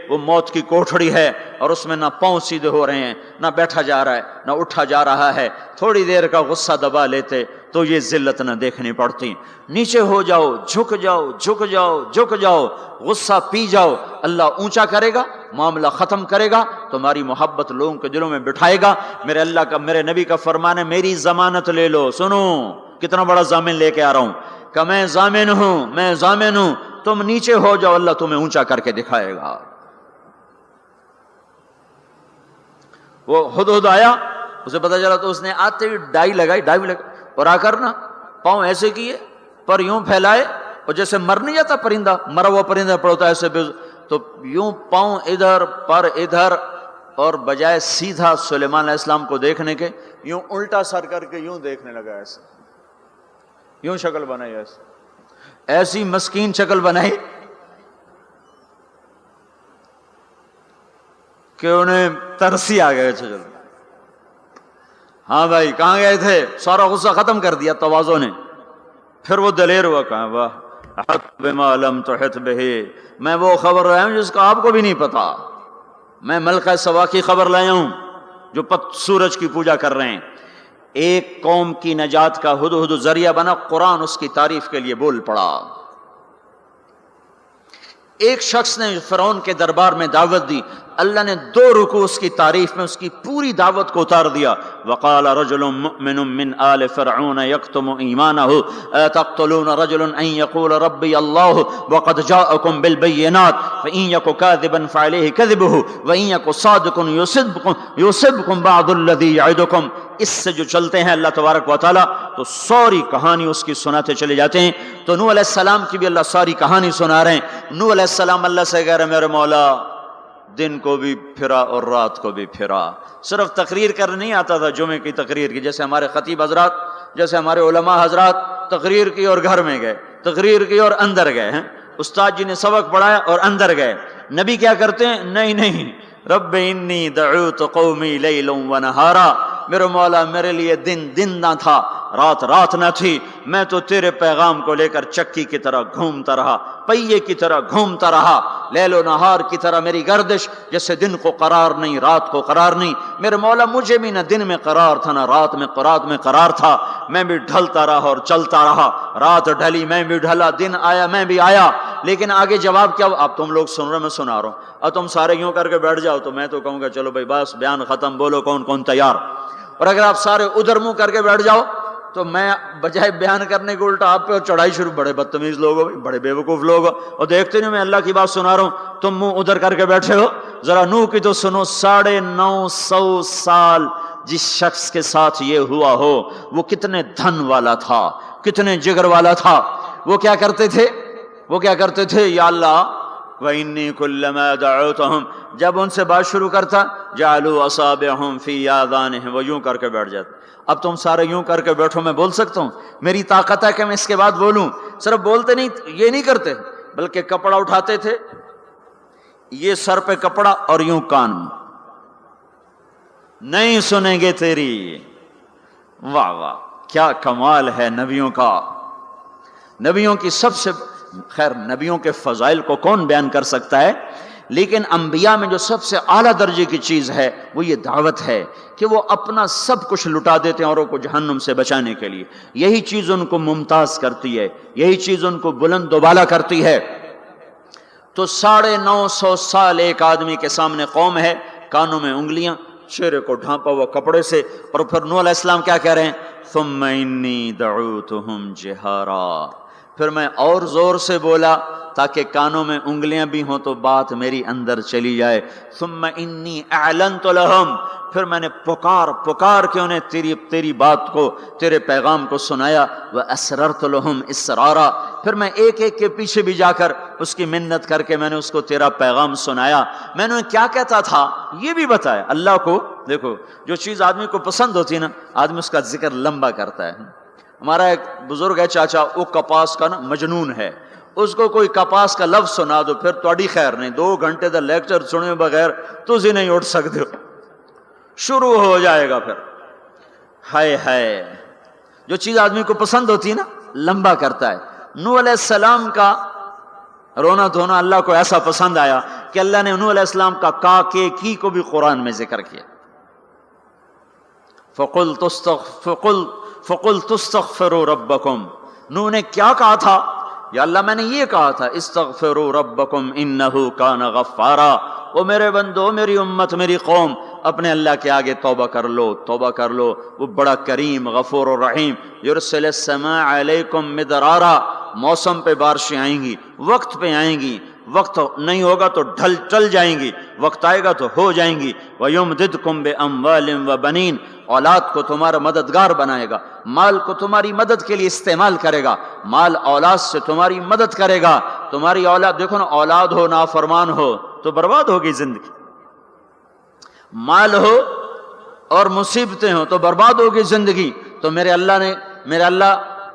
وہ موت کی کوٹھڑی ہے، اور اس میں نہ پاؤں سیدھے ہو رہے ہیں، نہ بیٹھا جا رہا ہے، نہ اٹھا جا رہا ہے۔ تھوڑی دیر کا غصہ دبا لیتے تو یہ ذلت نہ دیکھنی پڑتی۔ نیچے ہو جاؤ، جھک جاؤ، جھک جاؤ، جھک جاؤ، غصہ پی جاؤ، اللہ اونچا کرے گا، معاملہ ختم کرے گا، تمہاری محبت لوگوں کے دلوں میں بٹھائے گا۔ میرے نبی کا فرمان ہے میری ضمانت لے لو۔ سنو کتنا بڑا ضامن لے کے آ رہا ہوں کہ میں ضامن ہوں، میں ضامن ہوں، تم نیچے ہو جاؤ، اللہ تمہیں اونچا کر کے دکھائے گا۔ وہ ہدہد آیا، اسے پتا چلا تو اس نے آتے ہی ڈائی لگائی اور آ کر نا پاؤں ایسے کیے، پر یوں پھیلائے، اور جیسے مر نہیں جاتا پرندہ، مرا ہوا پرندہ پڑتا ہے ایسے، تو یوں پاؤں ادھر پر ادھر، اور بجائے سیدھا سلیمان علیہ السلام کو دیکھنے کے یوں الٹا سر کر کے یوں دیکھنے لگا، ایسے یوں شکل بنائی، ایسی مسکین شکل بنائی کہ انہیں ترسی آ گئے۔ چلو ہاں بھائی کہاں گئے تھے؟ سارا غصہ ختم کر دیا تواضع نے۔ پھر وہ دلیر ہوا، کہا واہ احط بما لم تحط بہ، میں وہ خبر لایا ہوں جس کا آپ کو بھی نہیں پتا، میں ملکہ سبا کی خبر لایا ہوں جو سورج کی پوجا کر رہے ہیں۔ ایک قوم کی نجات کا ہدہد ذریعہ بنا، قرآن اس کی تعریف کے لیے بول پڑا۔ ایک شخص نے فرعون کے دربار میں دعوت دی، اللہ نے 2 رکوع اس کی تعریف میں اس کی پوری دعوت کو اتار دیا۔ وقال رجل مؤمن من آل فرعون يكتم ایمانه تقتلون رجلا ان يقول ربي الله وقد جاءكم بالبينات فان يك كاذبا فعليه كذبه وان يك صادقا يصبكم بعض الذي يعدكم۔ اس سے جو چلتے ہیں اللہ تبارک و تعالی تو ساری کہانی اس کی سناتے چلے جاتے ہیں۔ تو نوح علیہ السلام کی بھی اللہ ساری کہانی سنا رہے ہیں۔ نوح علیہ السلام اللہ سے کہہ رہے میرے مولا دن کو بھی پھرا اور رات کو بھی پھرا۔ صرف تقریر کرنے نہیں آتا تھا، جمعے کی تقریر کی، جیسے ہمارے خطیب حضرات، جیسے ہمارے علماء حضرات تقریر کی اور گھر میں گئے، تقریر کی اور اندر گئے ہیں، استاد جی نے سبق پڑھایا اور اندر گئے۔ نبی کیا کرتے ہیں؟ نہیں، رب انی دعوت قومی لیلا ونہارا، میرے مولا میرے لیے دن نہ تھا، رات نہ تھی، میں تو تیرے پیغام کو لے کر چکی کی طرح گھومتا رہا، پہیے کی طرح گھومتا رہا، لیل و نہار کی طرح میری گردش، جیسے دن کو قرار نہیں رات کو قرار نہیں۔ میرے مولا مجھے بھی نہ دن میں قرار تھا نہ رات میں قرار تھا، میں بھی ڈھلتا رہا اور چلتا رہا، رات ڈھلی میں بھی ڈھلا، دن آیا میں بھی آیا۔ لیکن آگے جواب کیا؟ اب تم لوگ سن رہے میں سنا رہا ہوں، اب تم سارے یوں کر کے بیٹھ جاؤ تو میں تو کہوں گا چلو بھائی بس بیان ختم، بولو کون تیار۔ اور اگر آپ سارے ادھر منہ کر کے بیٹھ جاؤ تو میں بجائے بیان کرنے کو الٹا آپ پہ چڑھائی شروع، بڑے بدتمیز لوگ ہو، بڑے بے وقوف لوگ ہو، اور دیکھتے نہیں میں اللہ کی بات سنا رہا ہوں، تم منہ ادھر کر کے بیٹھے ہو۔ ذرا نوح کی تو سنو، 950 سال جس شخص کے ساتھ یہ ہوا ہو وہ کتنے دھن والا تھا، کتنے جگر والا تھا۔ وہ کیا کرتے تھے؟ یا اللہ وَإِنِّي كُلَّمَا دَعَوْتُهُمْ، جب ان سے بات شروع کرتا جَعَلُوا أَصَابِعَهُمْ فِي آذَانِهِمْ، وہ یوں کر کے بیٹھ جاتے۔ اب تم سارے یوں کر کے بیٹھو، میں بول سکتا ہوں، میری طاقت ہے کہ میں اس کے بعد بولوں۔ صرف بولتے نہیں، یہ نہیں کرتے، بلکہ کپڑا اٹھاتے تھے، یہ سر پہ کپڑا اور یوں کان، نہیں سنیں گے تیری۔ واہ واہ کیا کمال ہے نبیوں کا، نبیوں کی سب سے خیر نبیوں کے فضائل کو کون بیان کر سکتا ہے، لیکن انبیاء میں جو سب سے اعلیٰ درجے کی چیز ہے وہ یہ دعوت ہے کہ وہ اپنا سب کچھ لٹا دیتے ہیں اوروں کو جہنم سے بچانے کے لیے۔ یہی چیز ان کو ممتاز کرتی ہے، یہی چیز ان کو بلند و بالا کرتی ہے۔ تو 950 سال ایک آدمی کے سامنے قوم ہے، کانوں میں انگلیاں، چہرے کو ڈھانپا ہوا کپڑے سے، اور پھر نوح علیہ السلام کیا کہہ رہے ہیں؟ ثم انی دعوتہم جہارا، پھر میں اور زور سے بولا تاکہ کانوں میں انگلیاں بھی ہوں تو بات میری اندر چلی جائے۔ ثم انی اعلنت لہم، پھر میں نے پکار کے انہیں تیری بات کو، تیرے پیغام کو سنایا۔ واسررت لہم اسرارا، پھر میں ایک کے پیچھے بھی جا کر اس کی منت کر کے میں نے اس کو تیرا پیغام سنایا۔ میں نے کیا کہتا تھا یہ بھی بتایا۔ اللہ کو دیکھو، جو چیز آدمی کو پسند ہوتی ہے نا، آدمی اس کا ذکر لمبا کرتا ہے۔ ہمارا ایک بزرگ ہے چاچا، وہ کپاس کا نا مجنون ہے، اس کو کوئی کپاس کا لفظ سنا دو پھر تھوڑی خیر نہیں، 2 گھنٹے دا لیکچر سنے بغیر تسی نہیں اٹھ سکتے ہو، شروع ہو جائے گا پھر۔ ہائے ہائے، جو چیز آدمی کو پسند ہوتی ہے نا لمبا کرتا ہے۔ نوح علیہ السلام کا رونا دھونا اللہ کو ایسا پسند آیا کہ اللہ نے نوح علیہ السلام کا کا کے کی کو بھی قرآن میں ذکر کیا۔ فَقُلْتُ اسْتَغْفِرُوا رَبَّكُمْ، نوح نے کیا کہا تھا؟ یا اللہ میں نے یہ کہا تھا استغفروا ربکم انہ کان غفارا، او میرے بندو، میری امت، میری قوم، اپنے اللہ کے آگے توبہ کر لو، توبہ کر لو، وہ بڑا کریم غفور الرحیم۔ یرسل السماء علیکم مدرارا، موسم پہ بارشیں آئیں گی، وقت پہ آئیں گی، وقت نہیں ہوگا تو ٹل جائیں گی، وقت آئے گا تو ہو جائیں گی۔ وَيُمْدِدْكُمْ بِأَمْوَالٍ وَبَنِينَ، اولاد کو تمہارا مددگار بنائے گا، مال کو تمہاری مدد کے لیے استعمال کرے گا، مال اولاد سے تمہاری مدد کرے گا۔ تمہاری اولاد، دیکھو نا، اولاد ہو نافرمان ہو تو برباد ہوگی زندگی، مال ہو اور مصیبتیں ہوں تو برباد ہوگی زندگی۔ تو میرے اللہ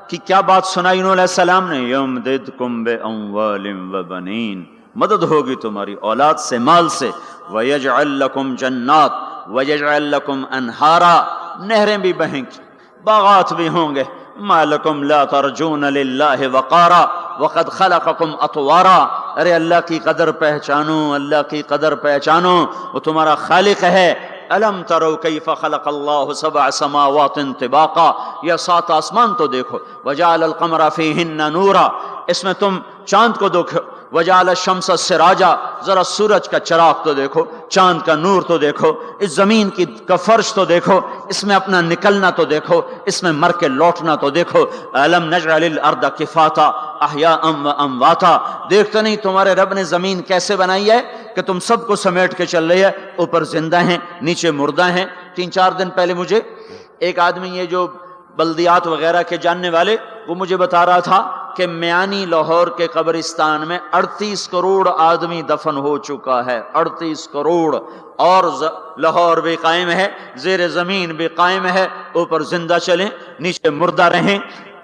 کی کیا بات سنائی نوح علیہ السلام نے؟ یمددکم باموال وبنین، مدد ہوگی تمہاری اولاد سے، مال سے۔ ویجعل لکم جنات ویجعل لکم انہارا، نہریں بھی بہیں گی، باغات بھی ہوں گے۔ ما لکم لا ترجون للہ وقارا وقد خلقکم اطوارا، ارے اللہ کی قدر پہچانو، اللہ کی قدر پہچانو، وہ تمہارا خالق ہے۔ الم تروا کیف خلق اللہ 7 سماوات طباقا، یہ 7 آسمان تو دیکھو۔ وجعل القمر فیہن نورا، اس میں تم چاند کو دیکھو۔ وجعل الشمس سراجا، ذرا سورج کا چراغ تو دیکھو، چاند کا نور تو دیکھو، اس زمین کا فرش تو دیکھو، اس میں اپنا نکلنا تو دیکھو، اس میں مر کے لوٹنا تو دیکھو۔ الم نجعل الارض کفاتا احیاء وامواتا، دیکھتے نہیں تمہارے رب نے زمین کیسے بنائی ہے کہ تم سب کو سمیٹ کے چل رہی ہے، اوپر زندہ ہیں نیچے مردہ ہیں۔ 3-4 دن پہلے مجھے ایک آدمی، یہ جو بلدیات وغیرہ کے جاننے والے، وہ مجھے بتا رہا تھا کہ میانی لاہور کے قبرستان میں 38 کروڑ آدمی دفن ہو چکا ہے، 38 کروڑ، اور لاہور بھی قائم ہے، زیر زمین بھی قائم ہے، اوپر زندہ چلیں نیچے مردہ رہیں۔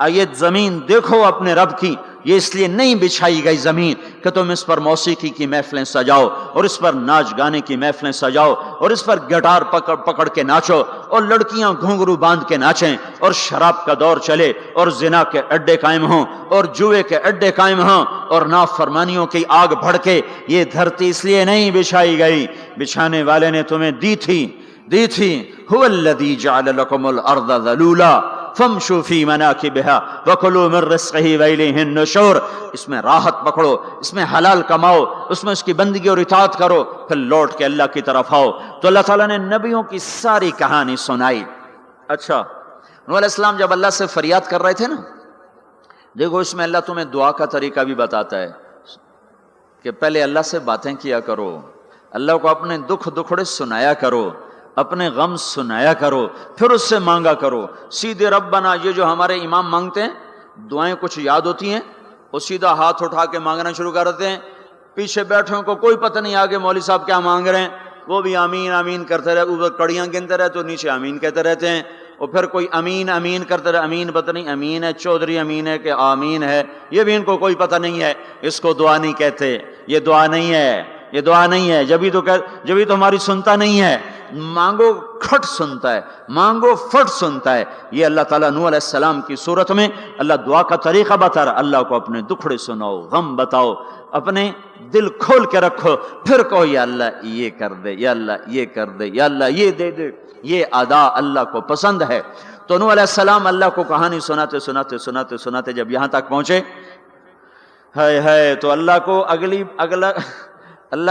یہ زمین دیکھو اپنے رب کی، یہ اس لیے نہیں بچھائی گئی زمین کہ تم اس پر موسیقی کی محفلیں سجاؤ اور اس پر ناچ گانے کی محفلیں سجاؤ اور اس پر گٹار پکڑ کے ناچو اور لڑکیاں گھنگرو باندھ کے ناچیں اور شراب کا دور چلے اور زنا کے اڈے قائم ہوں اور جوئے کے اڈے قائم ہوں اور نافرمانیوں کی آگ بھڑکے۔ یہ دھرتی اس لیے نہیں بچھائی گئی، بچھانے والے نے تمہیں دی تھی۔ هو الذی جعل لکم الارض ذلولا فامشوا فی مناکبها وکلوا من رزقہ والیہ النشور، اس میں راحت پکڑو، اس میں حلال کماؤ، اس میں اس کی بندگی اور اطاعت کرو، پھر لوٹ کے اللہ کی طرف آؤ۔ تو اللہ تعالیٰ نے نبیوں کی ساری کہانی سنائی۔ اچھا، نوح علیہ السلام جب اللہ سے فریاد کر رہے تھے نا، دیکھو اس میں اللہ تمہیں دعا کا طریقہ بھی بتاتا ہے کہ پہلے اللہ سے باتیں کیا کرو، اللہ کو اپنے دکھڑے سنایا کرو، اپنے غم سنایا کرو، پھر اس سے مانگا کرو۔ سیدھے ربنا، یہ جو ہمارے امام مانگتے ہیں دعائیں کچھ یاد ہوتی ہیں، وہ سیدھا ہاتھ اٹھا کے مانگنا شروع کرتے ہیں، پیچھے بیٹھوں کو کوئی پتہ نہیں آگے مولوی صاحب کیا مانگ رہے ہیں، وہ بھی آمین آمین کرتے رہے، اوپر کڑیاں گنتے رہے تو نیچے آمین کہتے رہتے ہیں، اور پھر کوئی امین امین کرتے رہے، امین پتہ نہیں امین ہے چودھری امین ہے کہ آمین ہے، یہ بھی ان کو کوئی پتہ نہیں ہے، اس کو دعا نہیں کہتے، یہ دعا نہیں ہے، یہ دعا نہیں ہے، جبھی تو ہماری سنتا نہیں ہے۔ مانگو کھٹ سنتا ہے، مانگو فٹ سنتا ہے۔ یہ اللہ تعالیٰ نوح علیہ السلام کی صورت میں اللہ دعا کا طریقہ بتا رہا، اللہ کو اپنے دکھڑے سناؤ، غم بتاؤ، اپنے دل کھول کے رکھو، پھر کہو یا اللہ یہ کر دے، یا اللہ یہ کر دے، یا اللہ یہ دے دے۔ یہ ادا اللہ کو پسند ہے۔ تو نوح علیہ السلام اللہ کو کہانی سناتے جب یہاں تک پہنچے، تو اللہ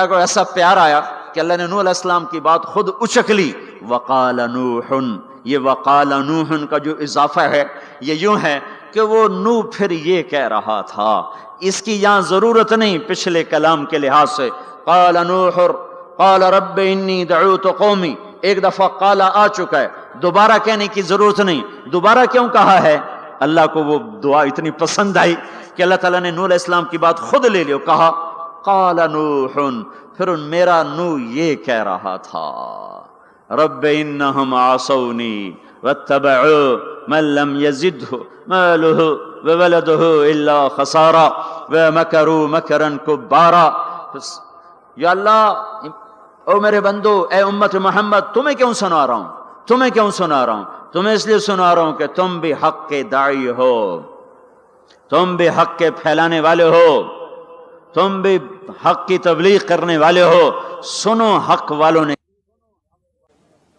کو ایسا پیار آیا کہ اللہ نے نوح علیہ السلام کی بات خود اچک لی۔ وقال نوح، یہ وقال نوح کا جو اضافہ ہے یہ یوں ہے کہ وہ نوح پھر یہ کہہ رہا تھا، اس کی یہاں ضرورت نہیں پچھلے کلام کے لحاظ سے۔ قال نوح قال رب انی دعوت قومی، ایک دفعہ قال آ چکا ہے، دوبارہ کہنے کی ضرورت نہیں۔ دوبارہ کیوں کہا ہے؟ اللہ کو وہ دعا اتنی پسند آئی کہ اللہ تعالیٰ نے نوح علیہ السلام کی بات خود لے لی، کہا قال نوح، پھر میرا نوح یہ کہہ رہا تھا، رب انہم عصونی واتبعوا من لم یزدہ مالہ وولدہ الا خسارا، ومكروا مكرا كبارا. یا اللہ، او میرے بندو، اے امت محمد، تمہیں کیوں سنا رہا ہوں؟ تمہیں کیوں سنا رہا ہوں؟ تمہیں اس لیے سنا رہا ہوں کہ تم بھی حق کے داعی ہو، تم بھی حق کے پھیلانے والے ہو، تم بھی حق کی تبلیغ کرنے والے ہو. سنو حق والوں نے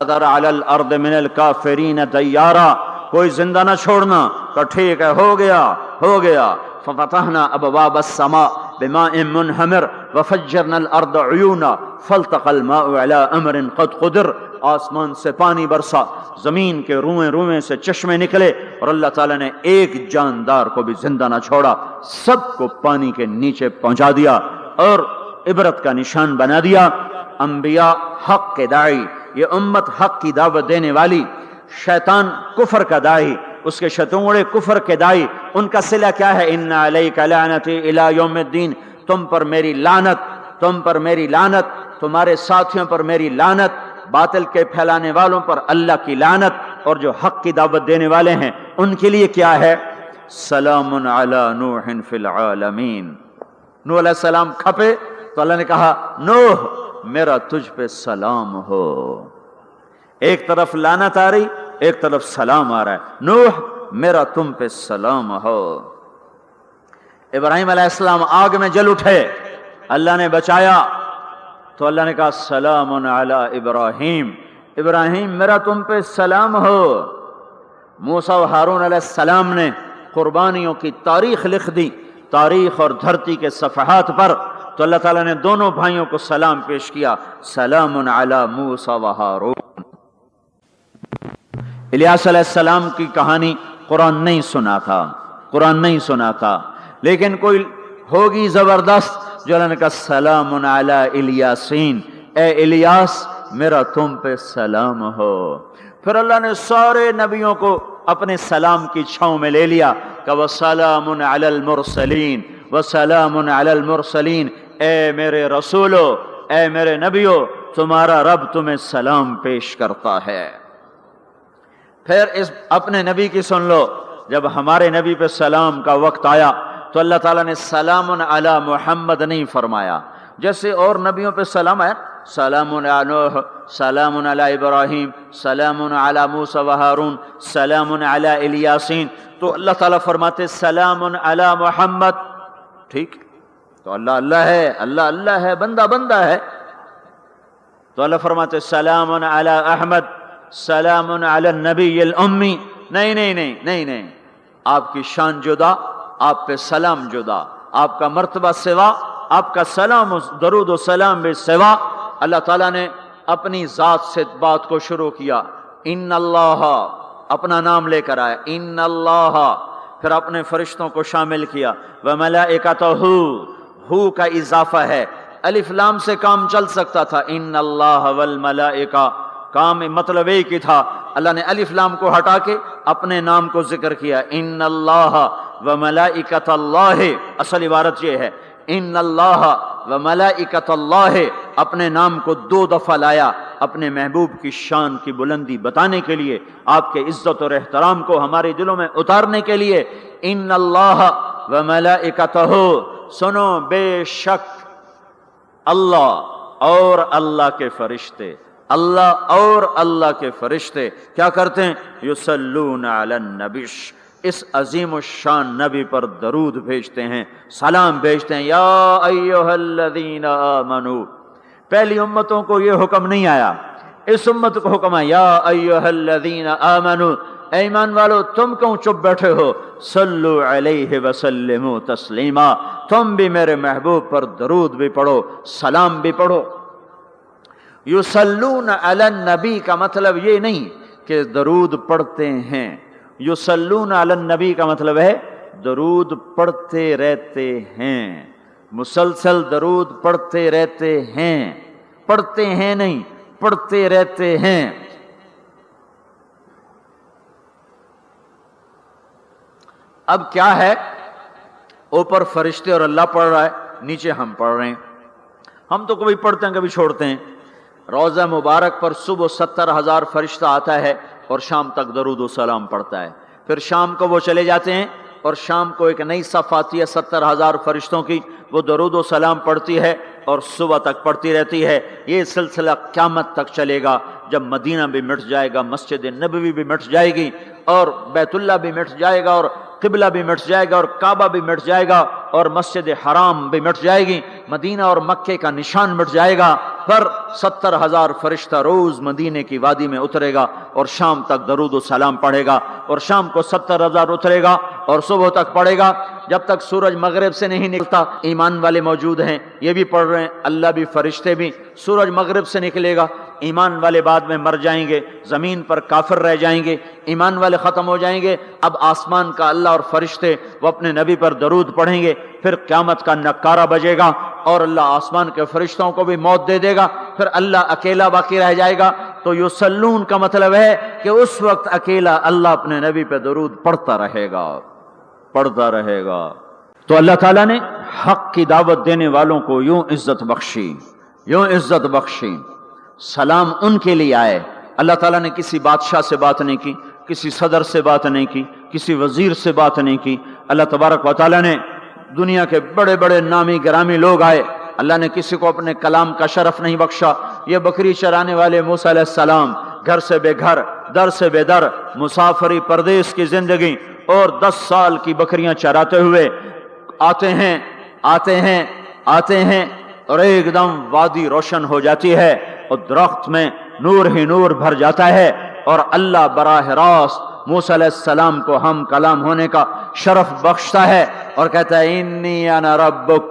قدر علی الارض من الکافرین دیارا، کوئی زندہ نہ چھوڑنا. تو ٹھیک ہے، ہو گیا ہو گیا. ففتحنا ابواب السماء بماء منہمر وفجرنا الارض عیونا فالتقى الماء على امر قد قدر. آسمان سے پانی برسا، زمین کے روئیں روئیں سے چشمے نکلے، اور اللہ تعالیٰ نے ایک جاندار کو بھی زندہ نہ چھوڑا، سب کو پانی کے نیچے پہنچا دیا اور عبرت کا نشان بنا دیا. انبیاء حق کے داعی، یہ امت حق کی دعوت دینے والی. شیطان کفر کا داعی، اس کے شتونڑے کفر کے داعی، ان کا صلہ کیا ہے؟ ان علیک لعنتی الی یوم الدین، تم پر میری لعنت، تم پر میری لعنت، تمہارے ساتھیوں پر میری لعنت، باطل کے پھیلانے والوں پر اللہ کی لعنت، اور جو حق کی دعوت دینے والے ہیں ان کے لیے کیا ہے؟ سلام علی نوح فی العالمین. نوح علیہ السلام کھپے تو اللہ نے کہا نوح میرا تجھ پہ سلام ہو. ایک طرف لعنت آ رہی، ایک طرف سلام آ رہا ہے. نوح میرا تم پہ سلام ہو. ابراہیم علیہ السلام آگ میں جل اٹھے، اللہ نے بچایا تو اللہ نے کہا سلام علی ابراہیم، ابراہیم میرا تم پہ سلام ہو. موسیٰ و ہارون علیہ السلام نے قربانیوں کی تاریخ لکھ دی، تاریخ اور دھرتی کے صفحات پر، تو اللہ تعالیٰ نے دونوں بھائیوں کو سلام پیش کیا، سلام علی موسیٰ و ہارون. الیاس علیہ السلام کی کہانی قرآن نہیں سنا تھا، قرآن نہیں سنا تھا، لیکن کوئی ہوگی زبردست جو اللہ نے کہا سلام علی الیاسین، اے الیاس میرا تم پہ سلام ہو. پھر اللہ نے سارے نبیوں کو اپنے سلام کی چھاؤں میں لے لیا کہ وسلام علی المرسلین، وسلام علی المرسلین، اے میرے رسولو، اے میرے نبیو، تمہارا رب تمہیں سلام پیش کرتا ہے. پھر اس اپنے نبی کی سن لو، جب ہمارے نبی پہ سلام کا وقت آیا تو اللہ تعالیٰ نے سلام علی محمد نہیں فرمایا، جیسے اور نبیوں پہ سلام ہے، سلام علی نوح، سلام علی ابراہیم، سلام علی موسیٰ و ہارون، سلام علی الیاسین، تو اللہ تعالیٰ فرماتے سلام علی محمد. ٹھیک، تو اللہ اللہ ہے، اللہ اللہ ہے، بندہ بندہ ہے، تو اللہ فرماتے سلام علی احمد، سلام علی النبی الامی. نہیں نہیں نہیں نہیں نہیں، آپ کی شان جدا، آپ پہ سلام جدا، آپ کا مرتبہ سوا، آپ کا سلام و درود و سلام بھی سوا. اللہ تعالیٰ نے اپنی ذات سے بات کو شروع کیا، ان اللہ، اپنا نام لے کر آیا، ان اللہ، پھر اپنے فرشتوں کو شامل کیا، وملائکتہ، ہو کا اضافہ ہے، الف لام سے کام چل سکتا تھا، ان اللہ والملائکہ، کام مطلب ایک ہی تھا. اللہ نے الف لام کو ہٹا کے اپنے نام کو ذکر کیا، ان اللہ وملائکۃ اللہ. اصل عبارت یہ ہے، ان اللہ وملائکۃ اللہ، اپنے نام کو 2 دفعہ لایا اپنے محبوب کی شان کی بلندی بتانے کے لیے، آپ کے عزت اور احترام کو ہمارے دلوں میں اتارنے کے لیے. ان اللہ وملائکتہ، سنو بے شک اللہ اور اللہ کے فرشتے، اللہ اور اللہ کے فرشتے کیا کرتے ہیں؟ یصلون علی النبی، اس عظیم الشان نبی پر درود بھیجتے ہیں، سلام بھیجتے ہیں. یا ایھا الذین آمنو، پہلی امتوں کو یہ حکم نہیں آیا، اس امت کو حکم ہے، یا ایھا الذین آمنو، اے ایمان والو تم کیوں چپ بیٹھے ہو؟ صلو علیہ وسلموا تسلیما، تم بھی میرے محبوب پر درود بھی پڑھو، سلام بھی پڑھو. یصلون علی النبی کا مطلب یہ نہیں کہ درود پڑھتے ہیں، یصلون علی النبی کا مطلب ہے درود پڑھتے رہتے ہیں، مسلسل درود پڑھتے رہتے ہیں، پڑھتے ہیں نہیں، پڑھتے رہتے ہیں. اب کیا ہے، اوپر فرشتے اور اللہ پڑھ رہا ہے، نیچے ہم پڑھ رہے ہیں. ہم تو کبھی پڑھتے ہیں کبھی چھوڑتے ہیں. روضہ مبارک پر صبح 70,000 فرشتہ آتا ہے اور شام تک درود و سلام پڑھتا ہے. پھر شام کو وہ چلے جاتے ہیں اور شام کو ایک نئی صف آتی ہے 70,000 فرشتوں کی، وہ درود و سلام پڑھتی ہے اور صبح تک پڑھتی رہتی ہے۔ یہ سلسلہ قیامت تک چلے گا، جب مدینہ بھی مٹ جائے گا، مسجد نبوی بھی مٹ جائے گی، اور بیت اللہ بھی مٹ جائے گا، اور قبلہ بھی مٹ جائے گا، اور کعبہ بھی مٹ جائے گا، اور مسجد حرام بھی مٹ جائے گی، مدینہ اور مکے کا نشان مٹ جائے گا، پر 70,000 فرشتہ روز مدینے کی وادی میں اترے گا اور شام تک درود و سلام پڑھے گا، اور شام کو 70,000 اترے گا اور صبح تک پڑھے گا، جب تک سورج مغرب سے نہیں نکلتا۔ ایمان والے موجود ہیں، یہ بھی پڑھ رہے ہیں، اللہ بھی فرشتے بھی۔ سورج مغرب سے نکلے گا، ایمان والے بعد میں مر جائیں گے، زمین پر کافر رہ جائیں گے، ایمان والے ختم ہو جائیں گے، اب آسمان کا اللہ اور فرشتے وہ اپنے نبی پر درود پڑھیں گے، پھر قیامت کا نکارہ بجے گا اور اللہ آسمان کے فرشتوں کو بھی موت دے دے گا، پھر اللہ اکیلا باقی رہ جائے گا۔ تو یصلون کا مطلب ہے کہ اس وقت اکیلا اللہ اپنے نبی پہ درود پڑھتا رہے گا، پڑھتا رہے گا۔ تو اللہ تعالیٰ نے حق کی دعوت دینے والوں کو یوں عزت بخشی، یوں عزت بخشی۔ سلام ان کے لیے آئے۔ اللہ تعالیٰ نے کسی بادشاہ سے بات نہیں کی، کسی صدر سے بات نہیں کی، کسی وزیر سے بات نہیں کی۔ اللہ تبارک و تعالیٰ نے دنیا کے بڑے بڑے نامی گرامی لوگ آئے، اللہ نے کسی کو اپنے کلام کا شرف نہیں بخشا۔ یہ بکری چرانے والے موسیٰ علیہ السلام، گھر سے بے گھر، در سے بے در، مسافری پردیس کی زندگی، اور 10 سال کی بکریاں چراتے ہوئے آتے ہیں آتے ہیں آتے ہیں، اور ایک دم وادی روشن ہو جاتی ہے اور درخت میں نور ہی نور بھر جاتا ہے، اور اللہ براہ راست موسیٰ علیہ السلام کو ہم کلام ہونے کا شرف بخشتا ہے اور کہتا ہے انی انا ربک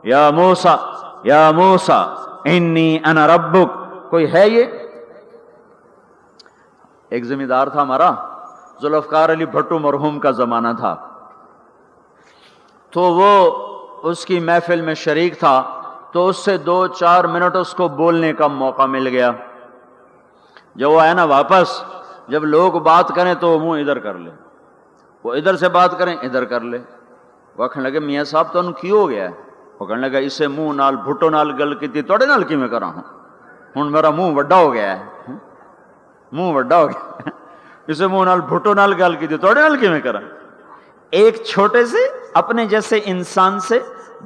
یا موسیٰ، یا موسیٰ انی انا ربک۔ کوئی ہے یہ؟ ایک ذمہ دار تھا ہمارا، ذوالفقار علی بھٹو مرحوم کا زمانہ تھا، تو وہ اس کی محفل میں شریک تھا، تو اس سے 2-4 منٹ اس کو بولنے کا موقع مل گیا۔ جب وہ آیا نا واپس، جب لوگ بات کریں تو وہ منہ ادھر کر لے، وہ ادھر سے بات کریں ادھر کر لے۔ وہ کہنے لگے میاں صاحب تو انہوں کی ہو گیا ہے؟ وہ کہنے لگا اسے منہ نال بھٹو نال گل کی توڑے نال کی میں کرا ہوں، ہوں میرا منہ وڈا ہو گیا ہے، منہ وڈا ہو گیا، اسے منہ نال بھٹو نال گل کی توڑے نال کی میں کرا۔ ایک چھوٹے سے اپنے جیسے انسان سے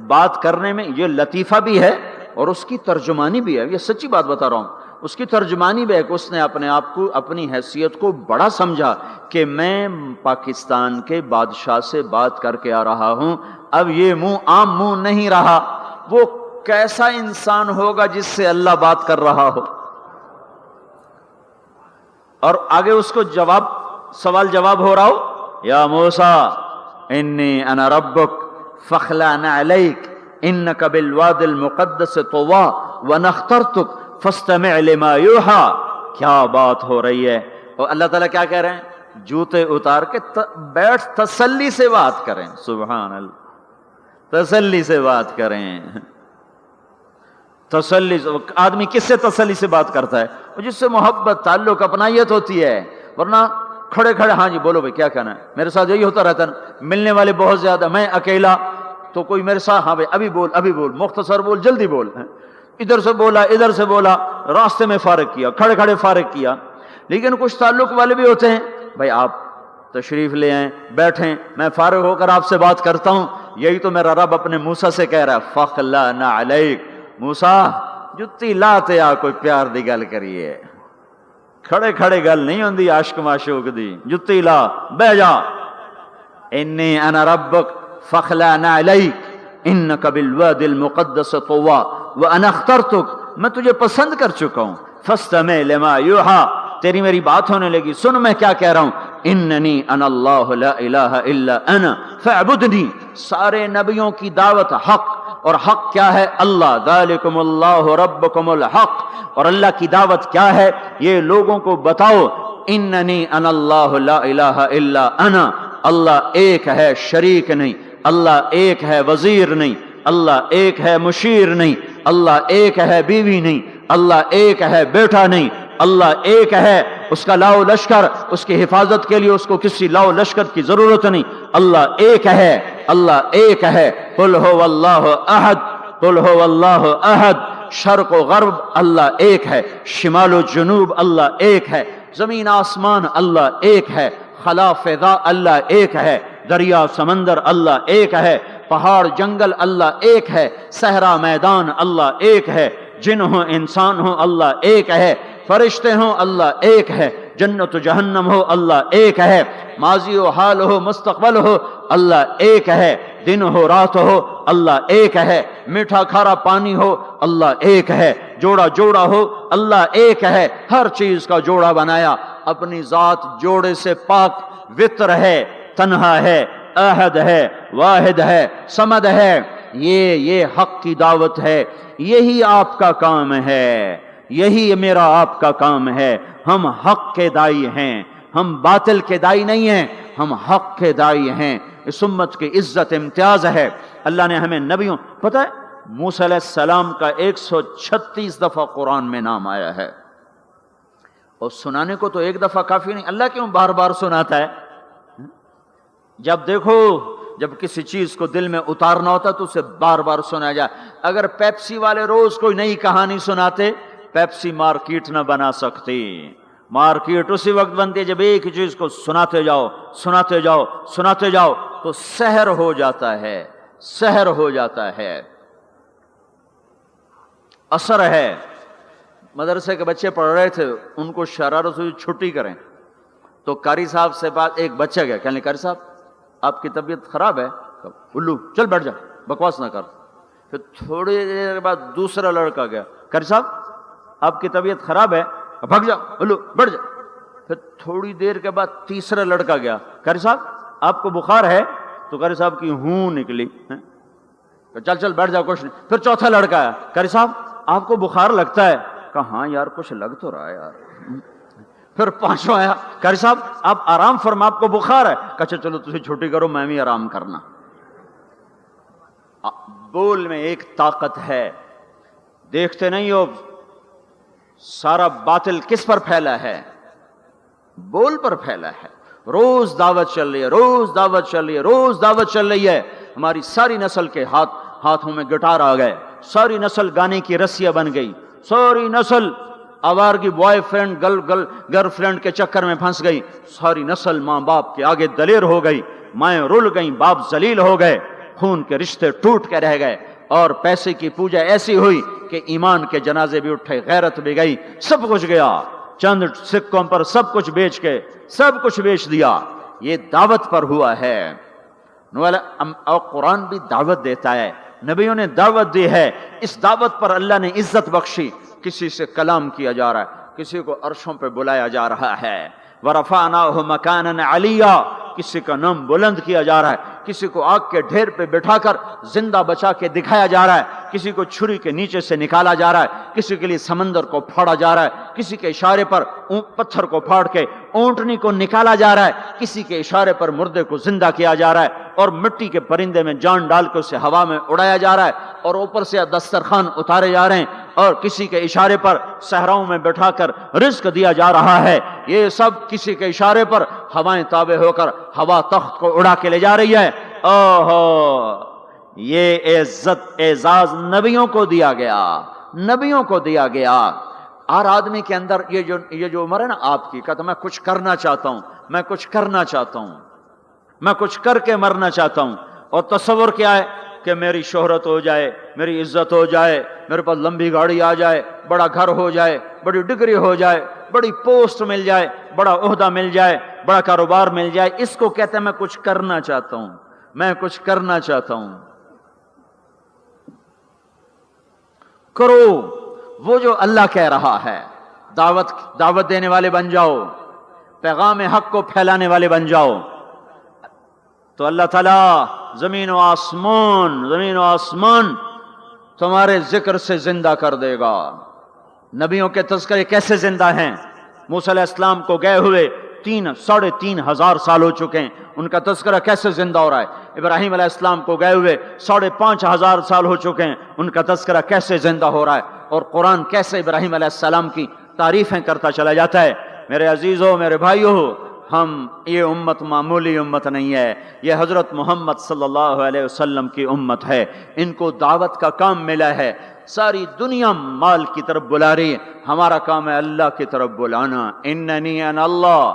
بات کرنے میں یہ لطیفہ بھی ہے اور اس کی ترجمانی بھی ہے، یہ سچی بات بتا رہا ہوں، اس کی ترجمانی بھی ہے کہ اس نے اپنے آپ کو، اپنی حیثیت کو بڑا سمجھا کہ میں پاکستان کے بادشاہ سے بات کر کے آ رہا ہوں، اب یہ منہ عام منہ نہیں رہا۔ وہ کیسا انسان ہوگا جس سے اللہ بات کر رہا ہو؟ اور آگے اس کو جواب، سوال جواب ہو رہا ہو، یا موسیٰ انی انا ربک فاخلع نعلیک انک بالواد المقدس طوی وانا اخترتک فاستمع لما یوحی۔ کیا بات ہو رہی ہے؟ اور اللہ تعالیٰ کیا کہہ رہے ہیں؟ جوتے اتار کے بیٹھ، تسلی سے بات کریں، سبحان اللہ، تسلی سے بات کریں۔ تسلی، آدمی کس سے تسلی سے بات کرتا ہے؟ جس سے محبت، تعلق، اپنائیت ہوتی ہے، ورنہ کھڑے کھڑے ہاں جی بولو بھائی کیا کہنا ہے، میرے ساتھ یہی ہوتا رہتا ہے، ملنے والے بہت زیادہ، میں اکیلا، تو کوئی میرے ساتھ ہاں بھائی ابھی بول ابھی بول، مختصر بول، جلدی بول، ادھر سے بولا ادھر سے بولا، راستے میں فارغ کیا، کھڑے کھڑے فارغ کیا۔ لیکن کچھ تعلق والے بھی ہوتے ہیں، بھائی آپ تشریف لے آئیں، بیٹھیں، میں فارغ ہو کر آپ سے بات کرتا ہوں۔ یہی تو میرا رب اپنے موسیٰ سے کہہ رہا ہے فاخلع نعلیک، موسیٰ جتی لاتے آ، کوئی پیار دی گل کریے، کھڑے کھڑے گل نہیں ہوندی عاشق معشوق دی، جتی لا بہ جا۔ انی انا ربک فاخلع نعلیک انک بالواد المقدس طوی وانا اخترتک، میں تجھے پسند کر چکا ہوں، فاستمع لما یوحی، تیری میری بات ہونے لگی، سن میں کیا کہہ رہا ہوں، اننی انا اللہ لا الہ الا انا فاعبدنی۔ سارے نبیوں کی دعوت حق، اور حق کیا ہے؟ اللہ، ذالکم اللہ ربکم الحق، اور اللہ کی دعوت کیا ہے؟ یہ لوگوں کو بتاؤ، اننی انا اللہ لا الہ الا انا، اللہ ایک ہے، شریک نہیں، اللہ ایک ہے، وزیر نہیں، اللہ ایک ہے، مشیر نہیں، اللہ ایک ہے، بیوی نہیں، اللہ ایک ہے، بیٹا نہیں، اللہ ایک ہے، اس کا لاؤ لشکر، اس کی حفاظت کے لیے اس کو کسی لاؤ لشکر کی ضرورت نہیں، اللہ ایک ہے، اللہ ایک ہے، قل هو اللہ احد، قل هو اللہ احد، شرق و غرب اللہ ایک ہے، شمال و جنوب اللہ ایک ہے، زمین آسمان اللہ ایک ہے، خلا فضا اللہ ایک ہے، دریا سمندر اللہ ایک ہے، پہاڑ جنگل اللہ ایک ہے، صحرا میدان اللہ ایک ہے، جن ہو انسان ہو اللہ ایک ہے، فرشتے ہوں اللہ ایک ہے، جنت و جہنم ہو اللہ ایک ہے، ماضی و حال ہو مستقبل ہو اللہ ایک ہے، دن ہو رات ہو اللہ ایک ہے، میٹھا کھارا پانی ہو اللہ ایک ہے، جوڑا جوڑا ہو اللہ ایک ہے، ہر چیز کا جوڑا بنایا، اپنی ذات جوڑے سے پاک، وطر ہے، تنہا ہے، احد ہے، واحد ہے، صمد ہے۔ یہ حق کی دعوت ہے، یہی آپ کا کام ہے، یہی میرا آپ کا کام ہے۔ ہم حق کے دائی ہیں، ہم باطل کے دائی نہیں ہیں، ہم حق کے دائی ہیں۔ اس امت کی عزت امتیاز ہے۔ اللہ نے ہمیں نبیوں، پتہ ہے موسیٰ علیہ السلام کا 136 دفعہ قرآن میں نام آیا ہے، اور سنانے کو تو ایک دفعہ کافی نہیں، اللہ کیوں بار بار سناتا ہے؟ جب دیکھو، جب کسی چیز کو دل میں اتارنا ہوتا تو اسے بار بار سنایا جائے۔ اگر پیپسی والے روز کوئی نئی کہانی سناتے، پیپسی مارکیٹ نہ بنا سکتی۔ مارکیٹ اسی وقت بنتی ہے جب ایک چیز کو سناتے جاؤ، سناتے جاؤ، سناتے جاؤ، تو سحر ہو جاتا ہے، سحر ہو جاتا ہے، اثر ہے۔ مدرسے کے بچے پڑھ رہے تھے، ان کو شرارت ہوئی چھٹی کریں، تو قاری صاحب سے بات، ایک بچہ گیا، کہنے قاری صاحب آپ کی طبیعت خراب ہے؟ الو چل بیٹھ جا، بکواس نہ کر۔ پھر تھوڑی دیر بعد دوسرا لڑکا گیا، قاری صاحب آپ کی طبیعت خراب ہے؟ بھگ جا، الو بیٹھ جا۔ پھر تھوڑی دیر کے بعد تیسرا لڑکا گیا، قاری صاحب آپ کو بخار ہے؟ تو قاری صاحب کی ہوں نکلی، چل چل بیٹھ جا، کچھ نہیں۔ پھر چوتھا لڑکا آیا، قاری صاحب آپ کو بخار لگتا ہے؟ کہا ہاں یار کچھ لگ تو رہا ہے یار۔ پھر پانچواں آیا، قاری صاحب آپ آرام فرما، آپ کو بخار ہے؟ کہا چلو تسی چھٹی کرو، میں بھی آرام کرنا۔ بول میں ایک طاقت ہے، دیکھتے نہیں ہو سارا باطل کس پر پھیلا ہے؟ بول پر پھیلا ہے۔ روز دعوت چل رہی ہے، روز دعوت چل رہی ہے، روز دعوت چل رہی ہے۔ ہماری ساری نسل کے ہاتھوں میں گٹار آ گئے، ساری نسل گانے کی رسیاں بن گئی، ساری نسل آوارگی بوائے فرینڈ گرل فرینڈ کے چکر میں پھنس گئی، ساری نسل ماں باپ کے آگے دلیر ہو گئی، مائیں رل گئیں، باپ ذلیل ہو گئے، خون کے رشتے ٹوٹ کے رہ گئے، اور پیسے کی پوجا ایسی ہوئی کہ ایمان کے جنازے بھی اٹھے، غیرت بھی گئی، سب کچھ گیا، چند سکوں پر سب کچھ بیچ کے سب کچھ بیچ دیا۔ یہ دعوت پر ہوا ہے۔ اور قرآن بھی دعوت دیتا ہے، نبیوں نے دعوت دی ہے، اس دعوت پر اللہ نے عزت بخشی۔ کسی سے کلام کیا جا رہا ہے، کسی کو عرشوں پہ بلایا جا رہا ہے، وَرَفَعْنَاهُ مَكَانًا عَلِيًّا، کسی کا نام بلند کیا جا رہا ہے، کسی کو آگ کے ڈھیر پہ بٹھا کر زندہ بچا کے دکھایا جا رہا ہے، کسی کو چھری کے نیچے سے نکالا جا رہا ہے، کسی کے لیے سمندر کو پھاڑا جا رہا ہے، کسی کے اشارے پر پتھر کو پھاڑ کے اونٹنی کو نکالا جا رہا ہے، کسی کے اشارے پر مردے کو زندہ کیا جا رہا ہے، اور مٹی کے پرندے میں جان ڈال کے اسے ہوا میں اڑایا جا رہا ہے، اور اوپر سے دسترخوان اتارے جا رہے ہیں، اور کسی کے اشارے پر صحراؤں میں بٹھا کر رزق دیا جا رہا ہے۔ یہ سب کسی کے اشارے پر ہوائیں تابع ہو کر ہوا تخت کو اڑا کے لے جا رہی ہے۔ اوہو، یہ عزت اعزاز نبیوں کو دیا گیا، نبیوں کو دیا گیا۔ ہر آدمی کے اندر یہ جو عمر ہے نا آپ کی، کہتا میں کچھ کرنا چاہتا ہوں، میں کچھ کرنا چاہتا ہوں، میں کچھ کر کے مرنا چاہتا ہوں۔ اور تصور کیا ہے کہ میری شہرت ہو جائے، میری عزت ہو جائے، میرے پاس لمبی گاڑی آ جائے، بڑا گھر ہو جائے، بڑی ڈگری ہو جائے، بڑی پوسٹ مل جائے، بڑا عہدہ مل جائے، بڑا کاروبار مل جائے، اس کو کہتے ہیں میں کچھ کرنا چاہتا ہوں، میں کچھ کرنا چاہتا ہوں۔ کرو وہ جو اللہ کہہ رہا ہے، دعوت دینے والے بن جاؤ، پیغام حق کو پھیلانے والے بن جاؤ، تو اللہ تعالیٰ زمین و آسمان تمہارے ذکر سے زندہ کر دے گا۔ نبیوں کے تذکرے کیسے زندہ ہیں؟ موسیٰ علیہ السلام کو گئے ہوئے 3,500 سال ہو چکے ہیں، ان کا تذکرہ کیسے زندہ ہو رہا ہے؟ ابراہیم علیہ السلام کو گئے ہوئے 5,500 سال ہو چکے ہیں، ان کا تذکرہ کیسے زندہ ہو رہا ہے؟ اور قرآن کیسے ابراہیم علیہ السلام کی تعریفیں کرتا چلا جاتا ہے۔ میرے عزیزوں، میرے بھائیوں، یہ امت معمولی امت نہیں ہے، یہ حضرت محمد صلی اللہ علیہ وسلم کی امت ہے۔ ان کو دعوت کا کام ملا ہے، ساری دنیا مال کی طرف بلا رہی ہے، ہمارا کام ہے اللہ کی طرف بلانا۔ اننی انا اللہ،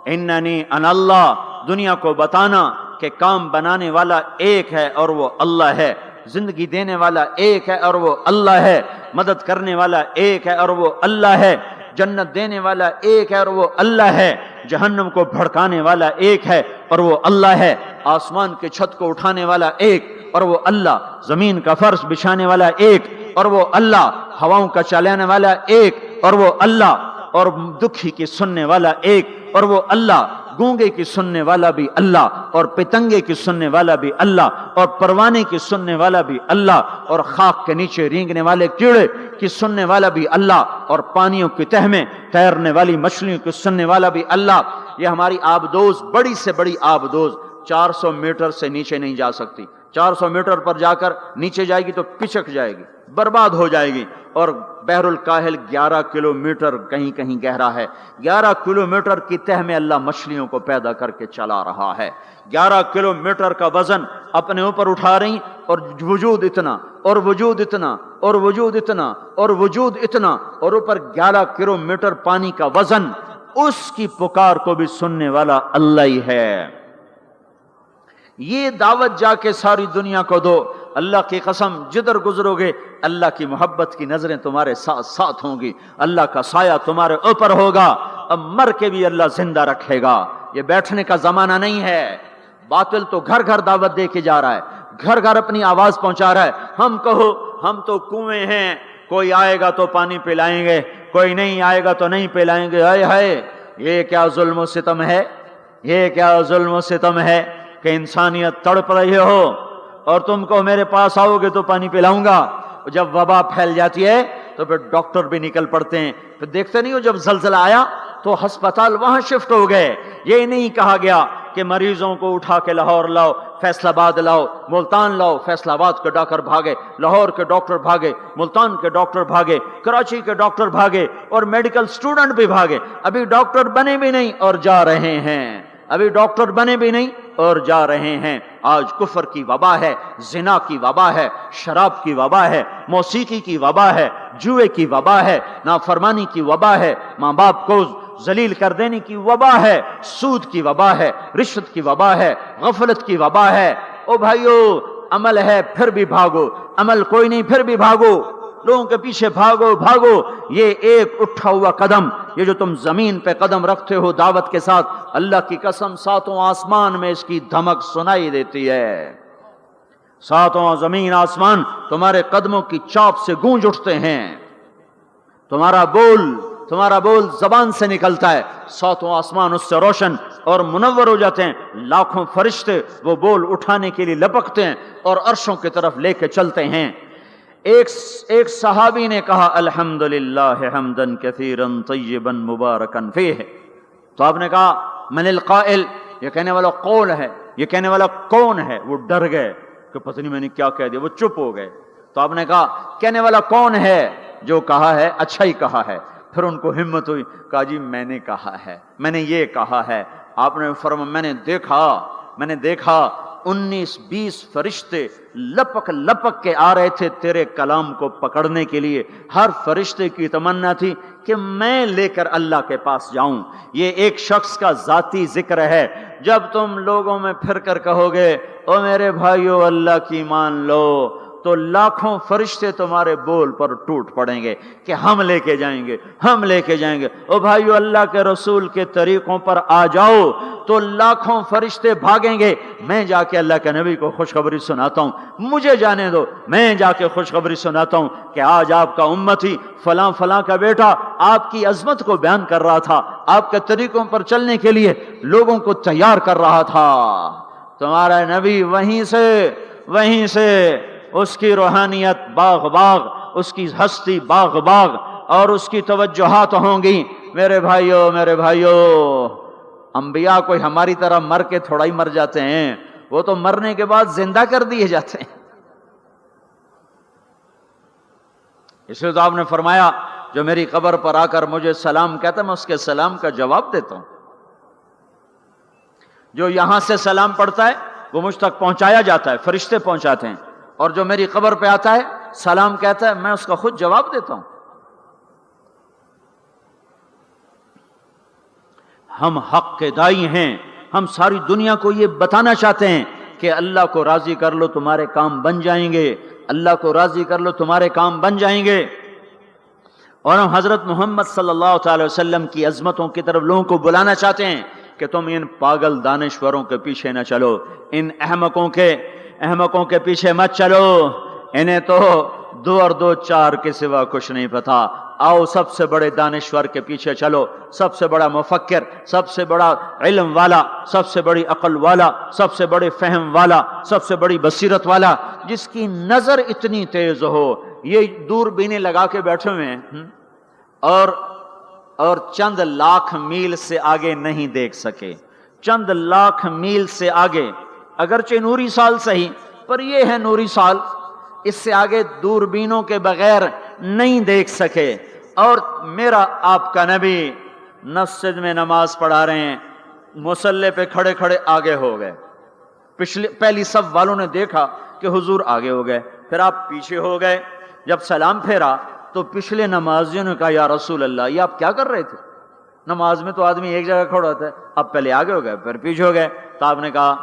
اننی انا اللہ، دنیا کو بتانا کہ کام بنانے والا ایک ہے اور وہ اللہ ہے، زندگی دینے والا ایک ہے اور وہ اللہ ہے، مدد کرنے والا ایک ہے اور وہ اللہ ہے، جنت دینے والا ایک ہے اور وہ اللہ ہے، جہنم کو بھڑکانے والا ایک ہے اور وہ اللہ ہے، آسمان کے چھت کو اٹھانے والا ایک اور وہ اللہ، زمین کا فرش بچھانے والا ایک اور وہ اللہ، ہواؤں کا چلانے والا ایک اور وہ اللہ، اور دکھی کی سننے والا ایک اور وہ اللہ، گونگے کی سننے والا بھی اللہ، اور پتنگے کی سننے والا بھی اللہ، اور پروانے کی سننے والا بھی اللہ، اور خاک کے نیچے رینگنے والے کیڑے کی سننے والا بھی اللہ، اور پانیوں کی تہ میں تیرنے والی مچھلیوں کی سننے والا بھی اللہ۔ یہ ہماری آبدوز بڑی سے بڑی آبدوز 400 میٹر سے نیچے نہیں جا سکتی، 400 میٹر پر جا کر نیچے جائے گی تو پچک جائے گی، برباد ہو جائے گی۔ اور بحر الکاہل 11 کلومیٹر کہیں کہیں گہرا ہے، 11 کلومیٹر کی تہ میں اللہ مچھلیوں کو پیدا کر کے چلا رہا ہے، 11 کلومیٹر کا وزن اپنے اوپر اٹھا رہی، اور وجود اتنا اور وجود اتنا اور وجود اتنا اور وجود اتنا، اور اوپر 11 کلومیٹر پانی کا وزن، اس کی پکار کو بھی سننے والا اللہ ہی ہے۔ یہ دعوت جا کے ساری دنیا کو دو، اللہ کی قسم جدھر گزرو گے اللہ کی محبت کی نظریں تمہارے ساتھ ساتھ ہوں گی، اللہ کا سایہ تمہارے اوپر ہوگا، اب مر کے بھی اللہ زندہ رکھے گا۔ یہ بیٹھنے کا زمانہ نہیں ہے۔ باطل تو گھر گھر دعوت دے کے جا رہا ہے، گھر گھر اپنی آواز پہنچا رہا ہے، ہم کہو ہم تو کنویں ہیں، کوئی آئے گا تو پانی پلائیں گے، کوئی نہیں آئے گا تو نہیں پلائیں گے۔ ہائے ہائے، یہ کیا ظلم و ستم ہے، یہ کیا ظلم و ستم ہے کہ انسانیت تڑپ رہی ہو اور تم کو میرے پاس آؤ گے تو پانی پلاؤں گا۔ جب وبا پھیل جاتی ہے تو پھر ڈاکٹر بھی نکل پڑتے ہیں، پھر دیکھتے نہیں ہو جب زلزلہ آیا تو ہسپتال وہاں شفٹ ہو گئے۔ یہ نہیں کہا گیا کہ مریضوں کو اٹھا کے لاہور لاؤ، فیصل آباد لاؤ، ملتان لاؤ، فیصل آباد کے ڈاکٹر بھاگے، لاہور کے ڈاکٹر بھاگے، ملتان کے ڈاکٹر بھاگے، کراچی کے ڈاکٹر بھاگے، اور میڈیکل سٹوڈنٹ بھی بھاگے۔ ابھی ڈاکٹر بنے بھی نہیں اور جا رہے ہیں، ابھی ڈاکٹر بنے بھی نہیں اور جا رہے ہیں۔ آج کفر کی وبا ہے، زنا کی وبا ہے، شراب کی وبا ہے، موسیقی کی وبا ہے، جوئے کی وبا ہے، نافرمانی کی وبا ہے، ماں باپ کو ذلیل کر دینے کی وبا ہے، سود کی وبا ہے، رشوت کی وبا ہے، غفلت کی وبا ہے۔ او بھائیو، عمل ہے پھر بھی بھاگو، عمل کوئی نہیں پھر بھی بھاگو، لوگوں کے پیچھے بھاگو بھاگو۔ یہ ایک اٹھا ہوا قدم، یہ جو تم زمین پہ قدم رکھتے ہو دعوت کے ساتھ، اللہ کی قسم ساتوں آسمان میں اس کی دھمک سنائی دیتی ہے، ساتوں زمین آسمان تمہارے قدموں کی چاپ سے گونج اٹھتے ہیں، تمہارا بول زبان سے نکلتا ہے، ساتوں آسمان اس سے روشن اور منور ہو جاتے ہیں، لاکھوں فرشتے وہ بول اٹھانے کے لیے لپکتے ہیں اور عرشوں کی طرف لے کے چلتے ہیں۔ ایک صحابی نے کہا الحمدللہ حمدن کثیرا طیبا مبارکا فیہ، تو آپ نے کہا من القائل، یہ کہنے والا قول ہے، یہ کہنے والا کون ہے؟ وہ ڈر گئے کہ پتہ نہیں میں نے کیا کہہ دیا، وہ چپ ہو گئے۔ تو آپ نے کہا کہنے والا کون ہے؟ جو کہا ہے اچھا ہی کہا ہے۔ پھر ان کو ہمت ہوئی، کہا جی میں نے کہا ہے، میں نے یہ کہا ہے۔ آپ نے فرمایا میں نے دیکھا 19-20 فرشتے لپک لپک کے آ رہے تھے تیرے کلام کو پکڑنے کے لیے۔ ہر فرشتے کی تمنا تھی کہ میں لے کر اللہ کے پاس جاؤں۔ یہ ایک شخص کا ذاتی ذکر ہے۔ جب تم لوگوں میں پھر کر کہو گے او میرے بھائیو اللہ کی مان لو، تو لاکھوں فرشتے تمہارے بول پر ٹوٹ پڑیں گے کہ ہم لے کے جائیں گے، ہم لے کے جائیں گے۔ او بھائیو اللہ کے رسول کے طریقوں پر آ جاؤ تو لاکھوں فرشتے بھاگیں گے۔ میں جا کے اللہ کے نبی کو خوشخبری سناتا ہوں، مجھے جانے دو، میں جا کے خوشخبری سناتا ہوں کہ آج آپ کا امتی فلاں فلاں کا بیٹا آپ کی عظمت کو بیان کر رہا تھا، آپ کے طریقوں پر چلنے کے لیے لوگوں کو تیار کر رہا تھا۔ تمہارا نبی وہیں سے اس کی روحانیت باغ باغ، اس کی ہستی باغ باغ، اور اس کی توجہات ہوں گی۔ میرے بھائیو، انبیاء کوئی ہماری طرح مر کے تھوڑا ہی مر جاتے ہیں، وہ تو مرنے کے بعد زندہ کر دیے جاتے ہیں۔ اس لیے تو آپ نے فرمایا جو میری قبر پر آ کر مجھے سلام کہتا ہے میں اس کے سلام کا جواب دیتا ہوں، جو یہاں سے سلام پڑھتا ہے وہ مجھ تک پہنچایا جاتا ہے، فرشتے پہنچاتے ہیں، اور جو میری قبر پہ آتا ہے سلام کہتا ہے میں اس کا خود جواب دیتا ہوں۔ ہم حق کے دائی ہیں، ہم ساری دنیا کو یہ بتانا چاہتے ہیں کہ اللہ کو راضی کر لو تمہارے کام بن جائیں گے، اللہ کو راضی کر لو تمہارے کام بن جائیں گے۔ اور ہم حضرت محمد صلی اللہ تعالی وسلم کی عظمتوں کی طرف لوگوں کو بلانا چاہتے ہیں کہ تم ان پاگل دانشوروں کے پیچھے نہ چلو، ان احمقوں کے پیچھے مت چلو، انہیں تو 2 اور 2 4 کے سوا کچھ نہیں پتا۔ آؤ سب سے بڑے دانشور کے پیچھے چلو، سب سے بڑا مفکر، سب سے بڑا علم والا، سب سے بڑی عقل والا، سب سے بڑے فہم والا، سب سے بڑی بصیرت والا، جس کی نظر اتنی تیز ہو، یہ دوربینیں لگا کے بیٹھے ہوئے ہیں اور چند لاکھ میل سے آگے نہیں دیکھ سکے، چند لاکھ میل سے آگے، اگرچہ نوری سال صحیح پر یہ ہے نوری سال، اس سے آگے دوربینوں کے بغیر نہیں دیکھ سکے۔ اور میرا آپ کا نبی مسجد میں نماز پڑھا رہے ہیں، مصلی پہ کھڑے کھڑے آگے ہو گئے، پہلی صف والوں نے دیکھا کہ حضور آگے ہو گئے، پھر آپ پیچھے ہو گئے، جب سلام پھیرا تو پچھلے نمازیوں نے کہا یا رسول اللہ یہ آپ کیا کر رہے تھے؟ نماز میں تو آدمی ایک جگہ کھڑا ہوتا ہے، اب پہلے آگے ہو گئے پھر پیچھے ہو گئے۔ تو آپ نے کہا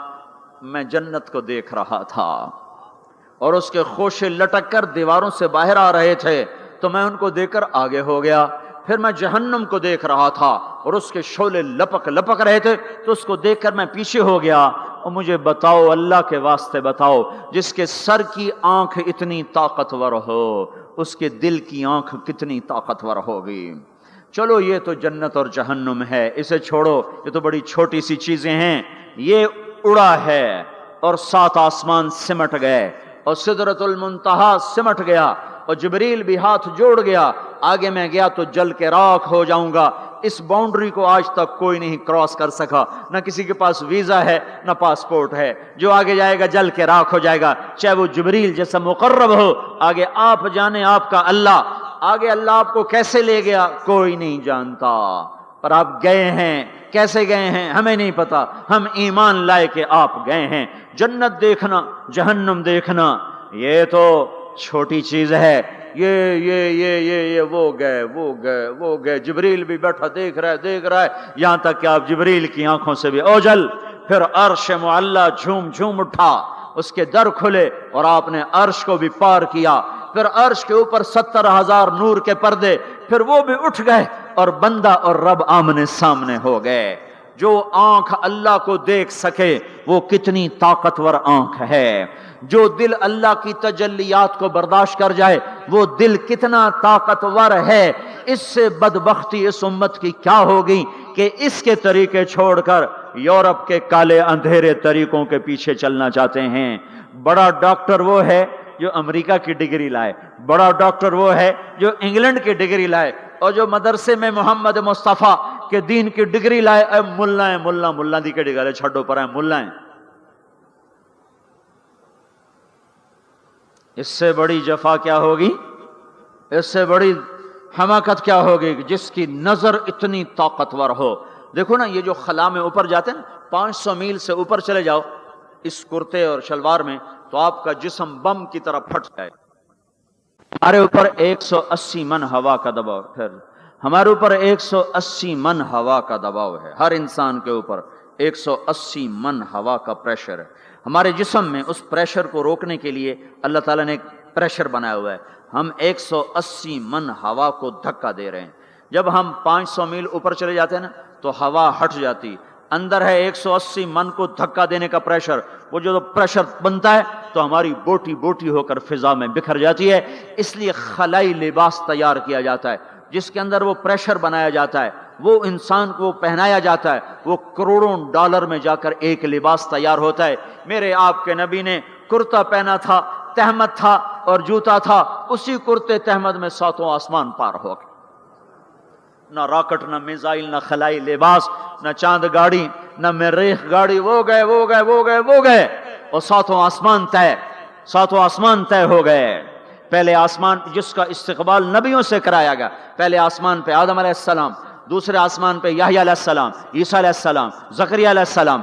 میں جنت کو دیکھ رہا تھا اور اس کے خوشے لٹک کر دیواروں سے باہر آ رہے تھے تو میں ان کو دیکھ کر آگے ہو گیا، پھر میں جہنم کو دیکھ رہا تھا اور اس کے شعلے لپک رہے تھے تو اس کو دیکھ کر میں پیچھے ہو گیا۔ اور مجھے بتاؤ، اللہ کے واسطے بتاؤ، جس کے سر کی آنکھ اتنی طاقتور ہو اس کے دل کی آنکھ کتنی طاقتور ہوگی؟ چلو یہ تو جنت اور جہنم ہے، اسے چھوڑو، یہ تو بڑی چھوٹی سی چیزیں ہیں۔ یہ اڑا ہے اور 7 آسمان سمٹ گئے اور سدرۃ المنتہا سمٹ گیا اور جبریل بھی ہاتھ جوڑ گیا، آگے میں گیا تو جل کے راکھ ہو جاؤں گا۔ اس باؤنڈری کو آج تک کوئی نہیں کراس کر سکا، نہ کسی کے پاس ویزا ہے نہ پاسپورٹ ہے، جو آگے جائے گا جل کے راکھ ہو جائے گا، چاہے وہ جبریل جیسا مقرب ہو۔ آگے آپ جانے آپ کا اللہ، آگے اللہ آپ کو کیسے لے گیا کوئی نہیں جانتا، پر آپ گئے ہیں، کیسے گئے ہیں ہمیں نہیں پتا، ہم ایمان لائے کہ آپ گئے ہیں۔ جنت دیکھنا، جہنم دیکھنا یہ تو چھوٹی چیز ہے، یہ وہ گئے، جبریل بھی بیٹھا دیکھ رہا ہے، یہاں تک کہ آپ جبریل کی آنکھوں سے بھی اوجل۔ پھر عرش معلا جھوم اٹھا، اس کے در کھلے اور آپ نے عرش کو بھی پار کیا، پھر عرش کے اوپر 70,000 نور کے پردے، پھر وہ بھی اٹھ گئے اور بندہ اور رب آمنے سامنے ہو گئے۔ جو آنکھ اللہ کو دیکھ سکے وہ کتنی طاقتور آنکھ ہے، جو دل اللہ کی تجلیات کو برداشت کر جائے وہ دل کتنا طاقتور ہے۔ اس سے بدبختی اس امت کی کیا ہوگی کہ اس کے طریقے چھوڑ کر یورپ کے کالے اندھیرے طریقوں کے پیچھے چلنا چاہتے ہیں۔ بڑا ڈاکٹر وہ ہے جو امریکہ کی ڈگری لائے، بڑا ڈاکٹر وہ ہے جو انگلینڈ کی ڈگری لائے، اور جو مدرسے میں محمد مصطفیٰ کے دین کی ڈگری لائے، اے ملا دی کے ڈگری چھڑو پر ہے ملا ہیں۔ اس سے بڑی جفا کیا ہوگی، اس سے بڑی حماقت کیا ہوگی جس کی نظر اتنی طاقتور ہو۔ دیکھو نا یہ جو خلا میں اوپر جاتے ہیں 500 میل سے اوپر چلے جاؤ اس کرتے اور شلوار میں تو آپ کا جسم بم کی طرح پھٹ جائے۔ ہمارے اوپر 180 من ہوا کا دباؤ، پھر ہمارے اوپر 180 من ہوا کا دباؤ ہے، ہر انسان کے اوپر 180 من ہوا کا پریشر ہے۔ ہمارے جسم میں اس پریشر کو روکنے کے لیے اللہ تعالیٰ نے ایک پریشر بنایا ہوا ہے، ہم 180 من ہوا کو دھکا دے رہے ہیں۔ جب ہم 500 میل اوپر چلے جاتے ہیں نا تو ہوا ہٹ جاتی، اندر ہے 180 من کو دھکا دینے کا پریشر، وہ جو پریشر بنتا ہے تو ہماری بوٹی بوٹی ہو کر فضا میں بکھر جاتی ہے۔ اس لیے خلائی لباس تیار کیا جاتا ہے جس کے اندر وہ پریشر بنایا جاتا ہے، وہ انسان کو پہنایا جاتا ہے، وہ کروڑوں ڈالر میں جا کر ایک لباس تیار ہوتا ہے۔ میرے آپ کے نبی نے کرتا پہنا تھا، تہمت تھا اور جوتا تھا، اسی کرتے تہمت میں 7 آسمان پار ہو گئے۔ نہ راکٹ، نہ میزائل، نہ خلائی لباس، نہ چاند گاڑی، نہ مریخ گاڑی، وہ گئے اور 7 آسمان طے ہو گئے۔ پہلے آسمان جس کا استقبال نبیوں سے کرایا گیا، پہلے آسمان پہ آدم علیہ السلام، دوسرے آسمان پہ یحییٰ علیہ السلام، عیسیٰ علیہ السلام، زکریا علیہ السلام،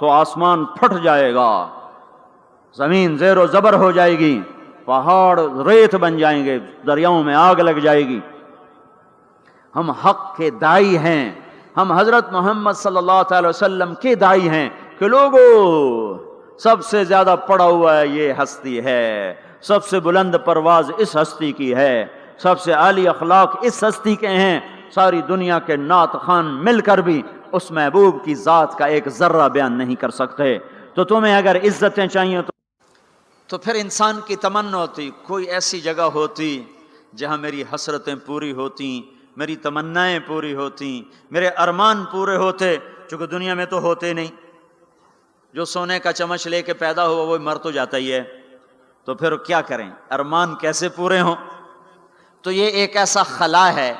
تو آسمان پھٹ جائے گا، زمین زیر و زبر ہو جائے گی، پہاڑ ریت بن جائیں گے، دریاؤں میں آگ لگ جائے گی۔ ہم حق کے داعی ہیں، ہم حضرت محمد صلی اللہ تعالی وسلم کے داعی ہیں کہ لوگوں سب سے زیادہ پڑا ہوا ہے یہ ہستی ہے، سب سے بلند پرواز اس ہستی کی ہے، سب سے عالی اخلاق اس ہستی کے ہیں۔ ساری دنیا کے نعت خوان مل کر بھی اس محبوب کی ذات کا ایک ذرہ بیان نہیں کر سکتے۔ تو تمہیں اگر عزتیں چاہیے تو پھر انسان کی تمنا ہوتی کوئی ایسی جگہ ہوتی جہاں میری حسرتیں پوری ہوتی، میری تمنائیں پوری ہوتی، میرے ارمان پورے ہوتے، چونکہ دنیا میں تو ہوتے نہیں۔ جو سونے کا چمچ لے کے پیدا ہوا وہ مر تو جاتا ہی ہے، تو پھر کیا کریں؟ ارمان کیسے پورے ہوں؟ تو یہ ایک ایسا خلا ہے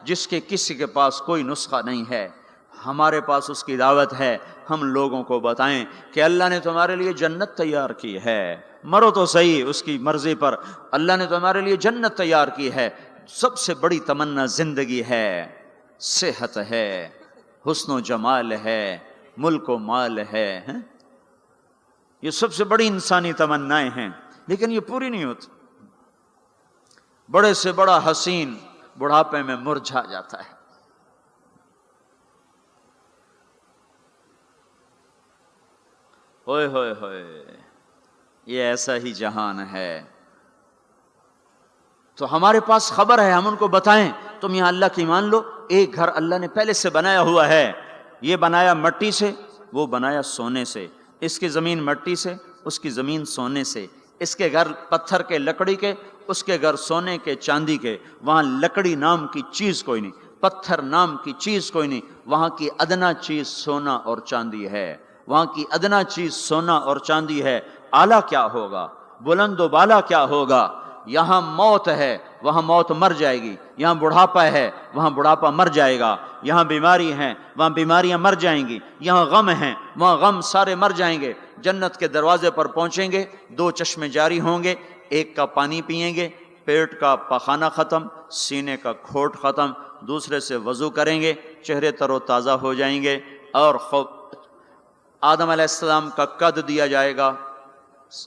جس کے کسی کے پاس کوئی نسخہ نہیں ہے، ہمارے پاس اس کی دعوت ہے۔ ہم لوگوں کو بتائیں کہ اللہ نے تمہارے لیے جنت تیار کی ہے، مرو تو صحیح اس کی مرضی پر، اللہ نے تمہارے لیے جنت تیار کی ہے۔ سب سے بڑی تمنا زندگی ہے، صحت ہے، حسن و جمال ہے، ملک و مال ہے، یہ سب سے بڑی انسانی تمنائیں ہیں، لیکن یہ پوری نہیں ہوتی۔ بڑے سے بڑا حسین بڑھاپے میں مرجھا جاتا ہے۔ ہوئے ہوئے ہوئے، یہ ایسا ہی جہان ہے۔ تو ہمارے پاس خبر ہے، ہم ان کو بتائیں تم یہاں اللہ کی مان لو، ایک گھر اللہ نے پہلے سے بنایا ہوا ہے، یہ بنایا مٹی سے، وہ بنایا سونے سے، اس کی زمین مٹی سے، اس کی زمین سونے سے، اس کے گھر پتھر کے لکڑی کے، اس کے گھر سونے کے چاندی کے، وہاں لکڑی نام کی چیز کوئی نہیں، پتھر نام کی چیز کوئی نہیں، وہاں کی ادنا چیز سونا اور چاندی ہے، وہاں کی ادنا چیز سونا اور چاندی ہے۔ اعلیٰ کیا ہوگا، بلند و بالا کیا ہوگا؟ یہاں موت ہے، وہاں موت مر جائے گی، یہاں بڑھاپا ہے، وہاں بڑھاپا مر جائے گا، یہاں بیماری ہیں، وہاں بیماریاں مر جائیں گی، یہاں غم ہیں، وہاں غم سارے مر جائیں گے۔ جنت کے دروازے پر پہنچیں گے، دو چشمے جاری ہوں گے، ایک کا پانی پئیں گے، پیٹ کا پخانہ ختم، سینے کا کھوٹ ختم، دوسرے سے وضو کریں گے، چہرے تر و تازہ ہو جائیں گے، اور آدم علیہ السلام کا قد دیا جائے گا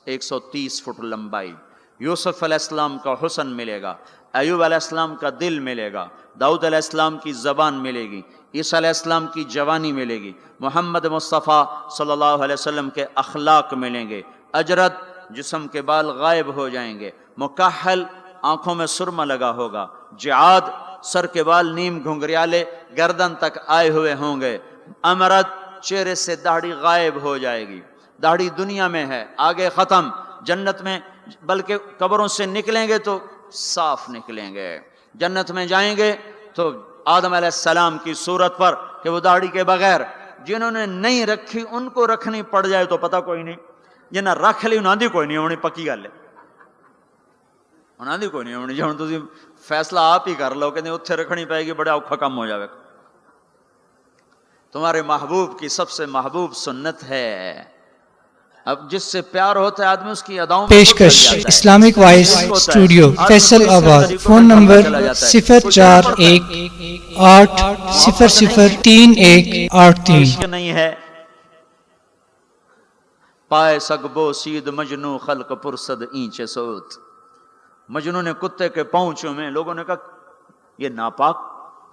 130 فٹ لمبائی، یوسف علیہ السلام کا حسن ملے گا، ایوب علیہ السلام کا دل ملے گا، داؤد علیہ السلام کی زبان ملے گی، عیسیٰ علیہ السلام کی جوانی ملے گی، محمد مصطفیٰ صلی اللہ علیہ وسلم کے اخلاق ملیں گے، اجرت جسم کے بال غائب ہو جائیں گے، مکحل آنکھوں میں سرما لگا ہوگا، جعاد سر کے بال نیم گھنگریالے گردن تک آئے ہوئے ہوں گے، امرد چہرے سے داڑھی غائب ہو جائے گی، داڑھی دنیا میں ہے آگے ختم، جنت میں بلکہ قبروں سے نکلیں گے تو صاف نکلیں گے، جنت میں جائیں گے تو آدم علیہ السلام کی صورت پر کہ وہ داڑھی کے بغیر، جنہوں نے نہیں رکھی ان کو رکھنی پڑ جائے تو پتہ کوئی نہیں، جنہیں رکھ لی انہاں دی کوئی نہیں ہونی، پکی گل ہے، انہاں دی کوئی نہیں ہونی، جی ہن تسی فیصلہ آپ ہی کر لو کہ اتھے رکھنی پائے گی، بڑا اوکھا کم ہو جائے گا۔ تمہارے محبوب کی سب سے محبوب سنت ہے، اب جس سے پیار ہوتا ہے آدمی اس کی اداؤں میں پیشکش اسلامک وائس اسٹوڈیو فیصل آباد، فون نمبر 0418003183 نہیں ہے پائے سگبو سید مجنو خلق پرسد اینچے سوت، مجنو نے کتے کے پاؤں چومے، لوگوں نے کہا یہ ناپاک،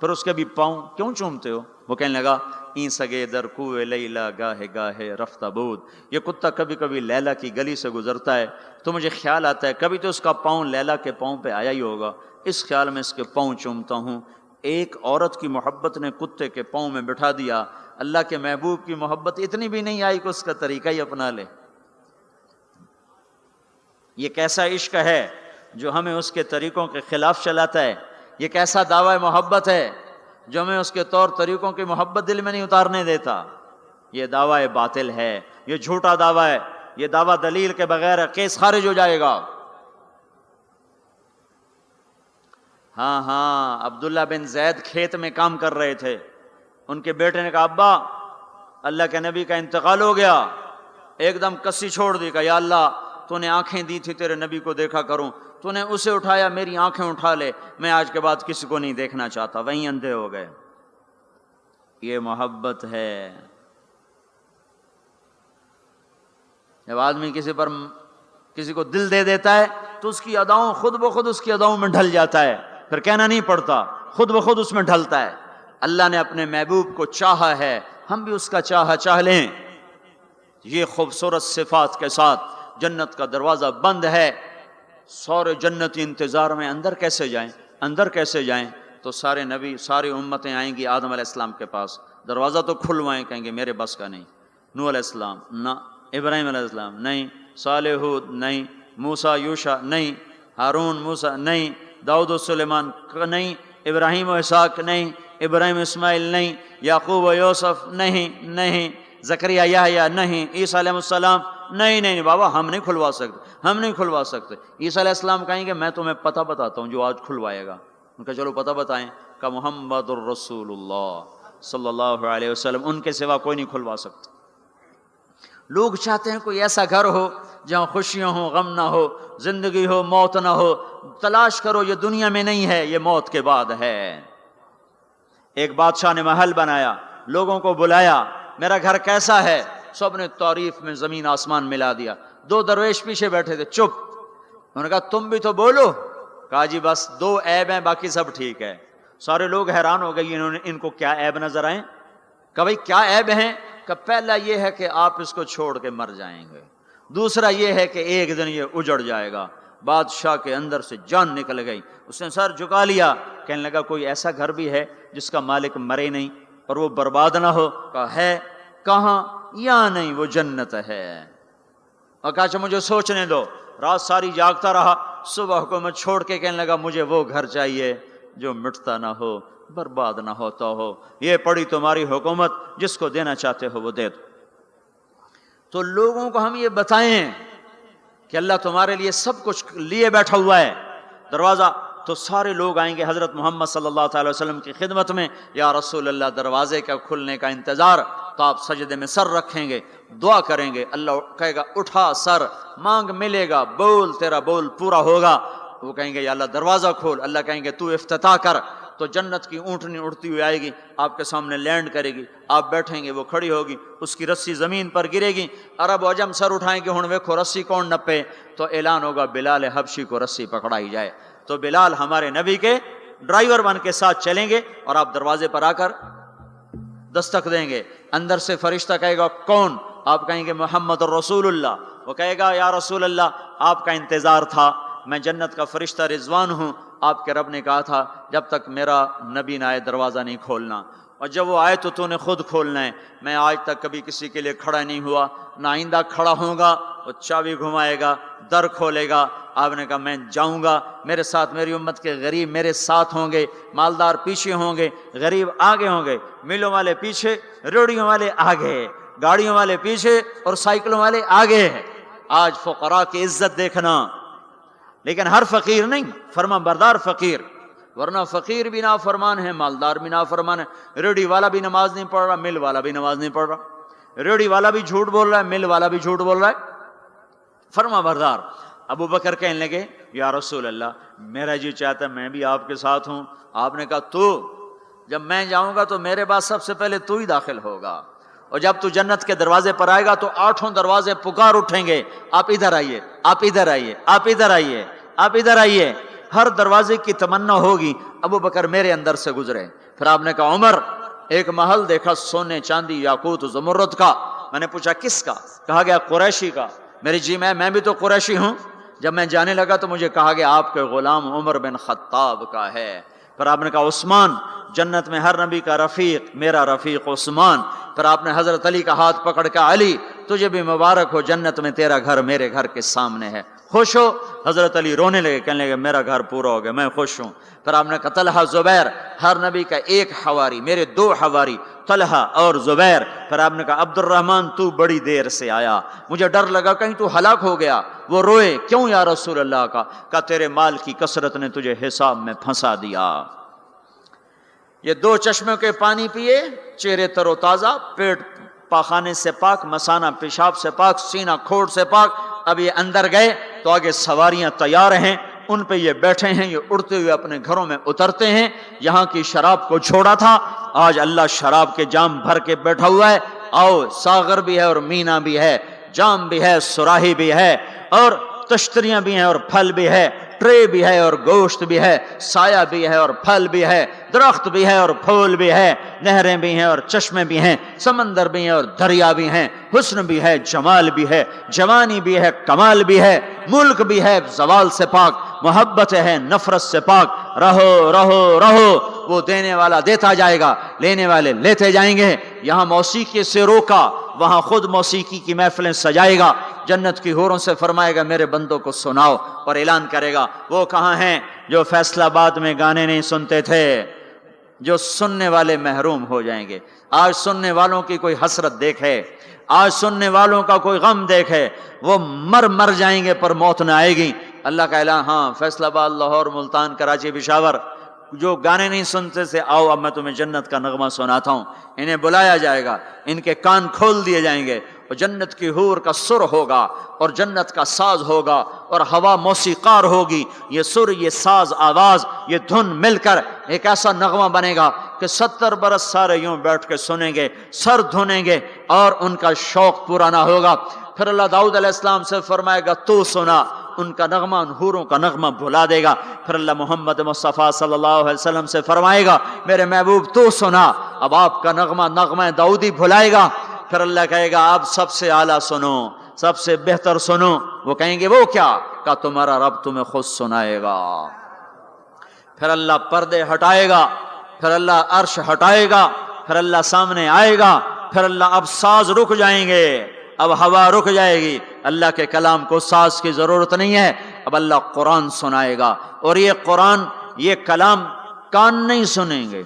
پھر اس کے بھی پاؤں کیوں چومتے ہو؟ وہ کہنے لگا این سگے در کوئے لیلا گاہے گاہے رفتہ بود، یہ کتا کبھی کبھی لیلا کی گلی سے گزرتا ہے تو مجھے خیال آتا ہے کبھی تو اس کا پاؤں لیلا کے پاؤں پہ آیا ہی ہوگا، اس خیال میں اس کے پاؤں چومتا ہوں۔ ایک عورت کی محبت نے کتے کے پاؤں میں بٹھا دیا، اللہ کے محبوب کی محبت اتنی بھی نہیں آئی کہ اس کا طریقہ ہی اپنا لے۔ یہ کیسا عشق ہے جو ہمیں اس کے طریقوں کے خلاف چلاتا ہے؟ یہ کیسا دعویٰ محبت ہے جو ہمیں اس کے طور طریقوں کی محبت دل میں نہیں اتارنے دیتا؟ یہ دعویٰ باطل ہے، یہ جھوٹا دعویٰ ہے، یہ دعویٰ دلیل کے بغیر ہے، کیس خارج ہو جائے گا۔ ہاں عبداللہ بن زید کھیت میں کام کر رہے تھے، ان کے بیٹے نے کہا ابا اللہ کے نبی کا انتقال ہو گیا، ایک دم کسی چھوڑ دی، کہا یا اللہ تو نے آنکھیں دی تھی تیرے نبی کو دیکھا کروں، تو نے اسے اٹھایا، میری آنکھیں اٹھا لے، میں آج کے بعد کسی کو نہیں دیکھنا چاہتا، وہیں اندھے ہو گئے۔ یہ محبت ہے، جب آدمی کسی کو دل دے دیتا ہے تو اس کی اداؤں خود بخود اس کی اداؤں میں ڈھل جاتا ہے، پھر کہنا نہیں پڑتا، خود بخود اس میں ڈھلتا ہے۔ اللہ نے اپنے محبوب کو چاہا ہے، ہم بھی اس کا چاہ لیں۔ یہ خوبصورت صفات کے ساتھ جنت کا دروازہ بند ہے، سارے جنتی انتظار میں اندر کیسے جائیں؟ تو سارے نبی، ساری امتیں آئیں گی آدم علیہ السلام کے پاس، دروازہ تو کھلوائیں، کہیں گے میرے بس کا نہیں۔ نوح علیہ السلام نہ، ابراہیم علیہ السلام نہیں، صالح ہود نہیں، موسیٰ یوشع نہیں، ہارون موسیٰ نہیں، داؤد و سلیمان نہیں، ابراہیم و اسحاق نہیں، ابراہیم اسماعیل نہیں، یعقوب و یوسف نہیں، زکریا یحییٰ نہیں، عیسیٰ علیہ السلام نہیں بابا، ہم نہیں کھلوا سکتے۔ عیسیٰ علیہ السلام کہیں گے میں تمہیں پتہ بتاتا ہوں جو آج کھلوائے گا۔ ان کا چلو پتہ بتائیں، کہ محمد الرسول اللہ صلی اللہ علیہ وسلم، ان کے سوا کوئی نہیں کھلوا سکتا۔ لوگ چاہتے ہیں کوئی ایسا گھر ہو جہاں خوشیاں ہوں، غم نہ ہو، زندگی ہو، موت نہ ہو۔ تلاش کرو، یہ دنیا میں نہیں ہے، یہ موت کے بعد ہے۔ ایک بادشاہ نے محل بنایا، لوگوں کو بلایا، میرا گھر کیسا ہے؟ سب نے تعریف میں زمین آسمان ملا دیا۔ دو درویش پیچھے بیٹھے تھے، چپ۔ انہوں نے کہا تم بھی تو بولو۔ کہا جی بس 2 عیب ہیں، باقی سب ٹھیک ہے۔ سارے لوگ حیران ہو گئے، ان کو کیا عیب نظر آئے؟ کہ بھائی کیا عیب ہیں؟ کہ پہلا یہ ہے کہ آپ اس کو چھوڑ کے مر جائیں گے، دوسرا یہ ہے کہ ایک دن یہ اجڑ جائے گا۔ بادشاہ کے اندر سے جان نکل گئی، اس نے سر جھکا لیا، کہنے لگا کوئی ایسا گھر بھی ہے جس کا مالک مرے نہیں اور وہ برباد نہ ہو؟ کہا ہے۔ کہاں؟ یا نہیں، وہ جنت ہے۔ اور کہا اچھا مجھے سوچنے دو۔ رات ساری جاگتا رہا، صبح حکومت چھوڑ کے کہنے لگا مجھے وہ گھر چاہیے جو مٹتا نہ ہو، برباد نہ ہوتا ہو۔ یہ پڑی تمہاری حکومت، جس کو دینا چاہتے ہو وہ دے دو۔ تو لوگوں کو ہم یہ بتائیں کہ اللہ تمہارے لیے سب کچھ لیے بیٹھا ہوا ہے، دروازہ تو سارے لوگ آئیں گے حضرت محمد صلی اللہ تعالی وسلم کی خدمت میں، یا رسول اللہ دروازے کا کھلنے کا انتظار۔ تو آپ سجدے میں سر رکھیں گے، دعا کریں گے، اللہ کہے گا اٹھا سر، مانگ ملے گا، بول تیرا بول پورا ہوگا۔ وہ کہیں گے یا اللہ دروازہ کھول، اللہ کہیں گے تو افتتاح کر۔ تو جنت کی اونٹنی اڑتی ہوئی آئے گی، آپ کے سامنے لینڈ کرے گی، آپ بیٹھیں گے، وہ کھڑی ہوگی، اس کی رسی زمین پر گرے گی، عرب و عجم سر اٹھائیں گے، ہن ویکھو رسی کون نپے؟ تو اعلان ہوگا بلال حبشی کو رسی پکڑائی جائے۔ تو بلال ہمارے نبی کے ڈرائیور بن کے ساتھ چلیں گے، اور آپ دروازے پر آ کر دستک دیں گے۔ اندر سے فرشتہ کہے گا کون؟ آپ کہیں گے محمد الرسول اللہ۔ وہ کہے گا یا رسول اللہ آپ کا انتظار تھا، میں جنت کا فرشتہ رضوان ہوں، آپ کے رب نے کہا تھا جب تک میرا نبی نہ آئے دروازہ نہیں کھولنا، اور جب وہ آئے تو نے خود کھولنا ہے۔ میں آج تک کبھی کسی کے لیے کھڑا نہیں ہوا، نہ آئندہ کھڑا ہوں گا۔ وہ چابی گھمائے گا، در کھولے گا۔ آپ نے کہا میں جاؤں گا، میرے ساتھ میری امت کے غریب میرے ساتھ ہوں گے، مالدار پیچھے ہوں گے، غریب آگے ہوں گے، میلوں والے پیچھے، ریڑھیوں والے آگے، گاڑیوں والے پیچھے اور سائیکلوں والے آگے۔ آج فقراء کی عزت دیکھنا، لیکن ہر فقیر نہیں، فرما بردار فقیر، ورنہ فقیر بھی نافرمان ہے، مالدار بھی نافرمان ہے۔ ریڑھی والا بھی نماز نہیں پڑھ رہا، مل والا بھی نماز نہیں پڑھ رہا، ریڑھی والا بھی جھوٹ بول رہا ہے، مل والا بھی جھوٹ بول رہا ہے، فرما بردار۔ ابو بکر کہنے لگے یا رسول اللہ میرا جی چاہتا ہے میں بھی آپ کے ساتھ ہوں۔ آپ نے کہا تو جب میں جاؤں گا تو میرے بعد سب سے پہلے تو ہی داخل ہوگا، اور جب تو جنت کے دروازے پر آئے گا تو 8 دروازے پکار اٹھیں گے، آپ ادھر آئیے، آپ ادھر آئیے، آپ ادھر آئیے، آپ ادھر آئیے۔ ہر دروازے کی تمنا ہوگی ابو بکر میرے اندر سے گزرے۔ پھر آپ نے کہا عمر ایک محل دیکھا سونے چاندی یاقوت زمرد کا۔ میں نے پوچھا کس کا؟ کہا گیا قریشی کا۔ میری جی میں بھی تو قریشی ہوں۔ جب میں جانے لگا تو مجھے کہا گیا آپ کے غلام عمر بن خطاب کا ہے۔ پھر آپ نے کہا عثمان، جنت میں ہر نبی کا رفیق، میرا رفیق عثمان۔ پھر آپ نے حضرت علی کا ہاتھ پکڑ کے علی تجھے بھی مبارک ہو، جنت میں تیرا گھر میرے گھر کے سامنے ہے، خوش ہو؟ حضرت علی رونے لگے، کہنے لگے میرا گھر پورا ہو گیا، میں خوش ہوں۔ پھر آپ نے کہا طلحہ زبیر، ہر نبی کا ایک حواری، میرے 2 حواری طلحہ اور زبیر۔ پھر آپ نے کہا عبد الرحمن تو بڑی دیر سے آیا، مجھے ڈر لگا کہیں تو ہلاک ہو گیا۔ وہ روئے، کیوں یا رسول اللہ کا؟ کہا تیرے مال کی کثرت نے تجھے حساب میں پھنسا دیا۔ یہ 2 چشموں کے پانی پیے، چہرے تر و تازہ، پیٹ پاخانے سے پاک، مثانہ پیشاب سے پاک، سینہ کھوڑ سے پاک۔ اب یہ اندر گئے تو آگے سواریاں تیار ہیں، ان پہ یہ بیٹھے ہیں، یہ اڑتے ہوئے اپنے گھروں میں اترتے ہیں۔ یہاں کی شراب کو چھوڑا تھا، آج اللہ شراب کے جام بھر کے بیٹھا ہوا ہے۔ آؤ، ساغر بھی ہے اور مینا بھی ہے، جام بھی ہے، سراہی بھی ہے، اور تشتریاں بھی ہیں اور پھل بھی ہے، ٹرے بھی ہے اور گوشت بھی ہے، سایہ بھی ہے اور پھل بھی ہے، درخت بھی ہے اور پھول بھی ہے، نہریں بھی ہیں اور چشمے بھی ہیں، سمندر بھی ہیں اور دریا بھی ہیں، حسن بھی ہے، جمال بھی ہے، جوانی بھی ہے، کمال بھی ہے، ملک بھی ہے زوال سے پاک، محبت ہے نفرت سے پاک، رہو رہو رہو، وہ دینے والا دیتا جائے گا، لینے والے لیتے جائیں گے۔ یہاں موسیقی سے روکا، وہاں خود موسیقی کی محفلیں سجائے گا، جنت کی حوروں سے فرمائے گا میرے بندوں کو سناؤ، اور اعلان کرے گا وہ کہاں ہیں جو فیصل آباد میں گانے نہیں سنتے تھے، جو سننے والے محروم ہو جائیں گے۔ آج سننے والوں کی کوئی حسرت دیکھے، آج سننے والوں کا کوئی غم دیکھے، وہ مر جائیں گے پر موت نہ آئے گی۔ اللہ کا اعلان، ہاں فیصل آباد، لاہور، ملتان، کراچی، پشاور، جو گانے نہیں سنتے سے آؤ اب میں تمہیں جنت کا نغمہ سناتا ہوں۔ انہیں بلایا جائے گا، ان کے کان کھول دیے جائیں گے، اور جنت کی حور کا سر ہوگا اور جنت کا ساز ہوگا اور ہوا موسیقار ہوگی، یہ سر، یہ ساز، آواز، یہ دھن مل کر ایک ایسا نغمہ بنے گا کہ 70 برس سارے یوں بیٹھ کے سنیں گے، سر دھنیں گے اور ان کا شوق پورا نہ ہوگا۔ پھر اللہ داؤد علیہ السلام سے فرمائے گا تو سنا، ان کا نغمہ، ان حوروں کا نغمہ بھلا دے گا۔ پھر اللہ محمد مصطفیٰ صلی اللہ علیہ وسلم سے فرمائے گا میرے محبوب تو سنا، اب آپ کا نغمہ داؤدی بھلائے گا۔ پھر اللہ کہے گا آپ سب سے اعلیٰ سنو، سب سے بہتر سنو۔ وہ کہیں گے وہ کیا؟ کہ تمہارا رب تمہیں خود سنائے گا۔ پھر اللہ پردے ہٹائے گا، پھر اللہ عرش ہٹائے گا، پھر اللہ سامنے آئے گا، پھر اللہ اب ساز رک جائیں گے، اب ہوا رک جائے گی، اللہ کے کلام کو ساز کی ضرورت نہیں ہے، اب اللہ قرآن سنائے گا۔ اور یہ قرآن، یہ کلام کان نہیں سنیں گے،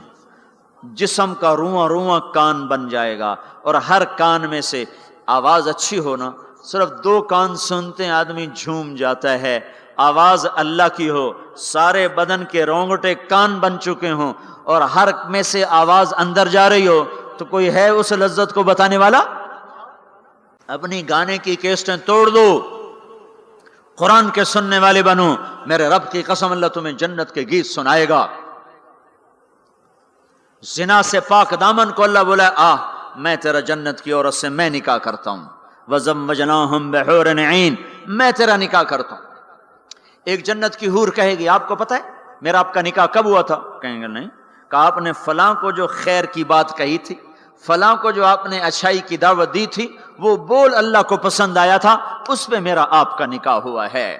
جسم کا رواں رواں کان بن جائے گا، اور ہر کان میں سے آواز اچھی ہونا، صرف 2 کان سنتے ہیں آدمی جھوم جاتا ہے، آواز اللہ کی ہو، سارے بدن کے رونگٹے کان بن چکے ہوں اور ہر میں سے آواز اندر جا رہی ہو، تو کوئی ہے اس لذت کو بتانے والا؟ اپنی گانے کی کیسٹیں توڑ دو، قرآن کے سننے والے بنو، میرے رب کی قسم اللہ تمہیں جنت کے گیت سنائے گا۔ زنا سے پاک دامن کو اللہ بولا میں تیرا جنت کی عورت سے میں نکاح کرتا ہوں، وَزَوَّجْنَاهُمْ بِحُورٍ عِينٍ، میں تیرا نکاح کرتا ہوں۔ ایک جنت کی حور کہے گی آپ کو پتہ ہے میرا آپ کا نکاح کب ہوا تھا؟ کہیں گے نہیں۔ کہا آپ نے فلاں کو جو خیر کی بات کہی تھی، فلاں کو جو آپ نے اچھائی کی دعوت دی تھی، وہ بول اللہ کو پسند آیا تھا، اس پہ میرا آپ کا نکاح ہوا ہے۔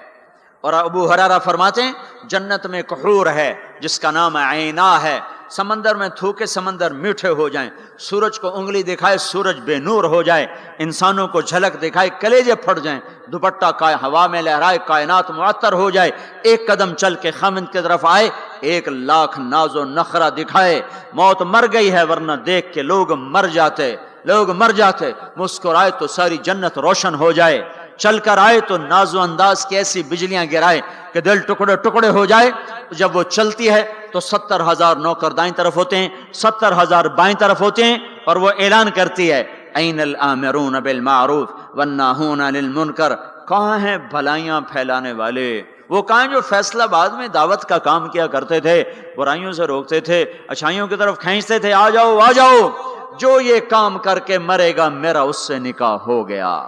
اور ابو ہریرہ فرماتے ہیں جنت میں ایک حور ہے جس کا نام عینا ہے، سمندر میں تھوکے سمندر میٹھے ہو جائیں، سورج کو انگلی دکھائے سورج بے نور ہو جائے، انسانوں کو جھلک دکھائے کلیجے پھٹ جائیں، دوپٹہ ہوا میں لہرائے کائنات معطر ہو جائے، ایک قدم چل کے خامند کی طرف آئے، 1,00,000 ناز و نخرہ دکھائے، موت مر گئی ہے ورنہ دیکھ کے لوگ مر جاتے، مسکرائے تو ساری جنت روشن ہو جائے، چل کر آئے تو ناز و انداز کی ایسی بجلیاں گرائے کہ دل ٹکڑے ٹکڑے ہو جائے۔ جب وہ چلتی ہے تو 70,000 نوکر دائیں طرف ہوتے ہیں، 70,000 بائیں طرف ہوتے ہیں، اور وہ اعلان کرتی ہے این الآمرون بالمعروف والناہون عن المنکر، کہاں ہیں بھلائیاں پھیلانے والے، وہ کہاں جو فیصل آباد میں دعوت کا کام کیا کرتے تھے، برائیوں سے روکتے تھے، اچھائیوں کی طرف کھینچتے تھے، آ جاؤ، جو یہ کام کر کے مرے گا میرا اس سے نکاح ہو گیا۔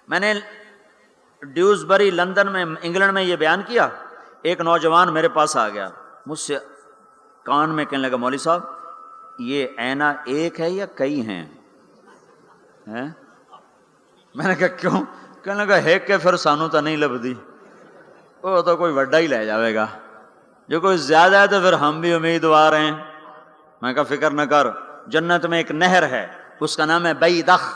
میں نے ڈیوزبری لندن میں انگلینڈ میں یہ بیان کیا، ایک نوجوان میرے پاس آ گیا، مجھ سے کان میں کہنے لگا مولوی صاحب یہ اینا ایک ہے یا کئی ہیں؟ میں نے کہا کیوں؟ کہنے لگا ہے کہ پھر سانو تو نہیں لبدی، وہ تو کوئی وڈا ہی لے جاوے گا، جو کوئی زیادہ ہے تو پھر ہم بھی امیدوار ہیں۔ میں کہا فکر نہ کر، جنت میں ایک نہر ہے اس کا نام ہے بیدخ،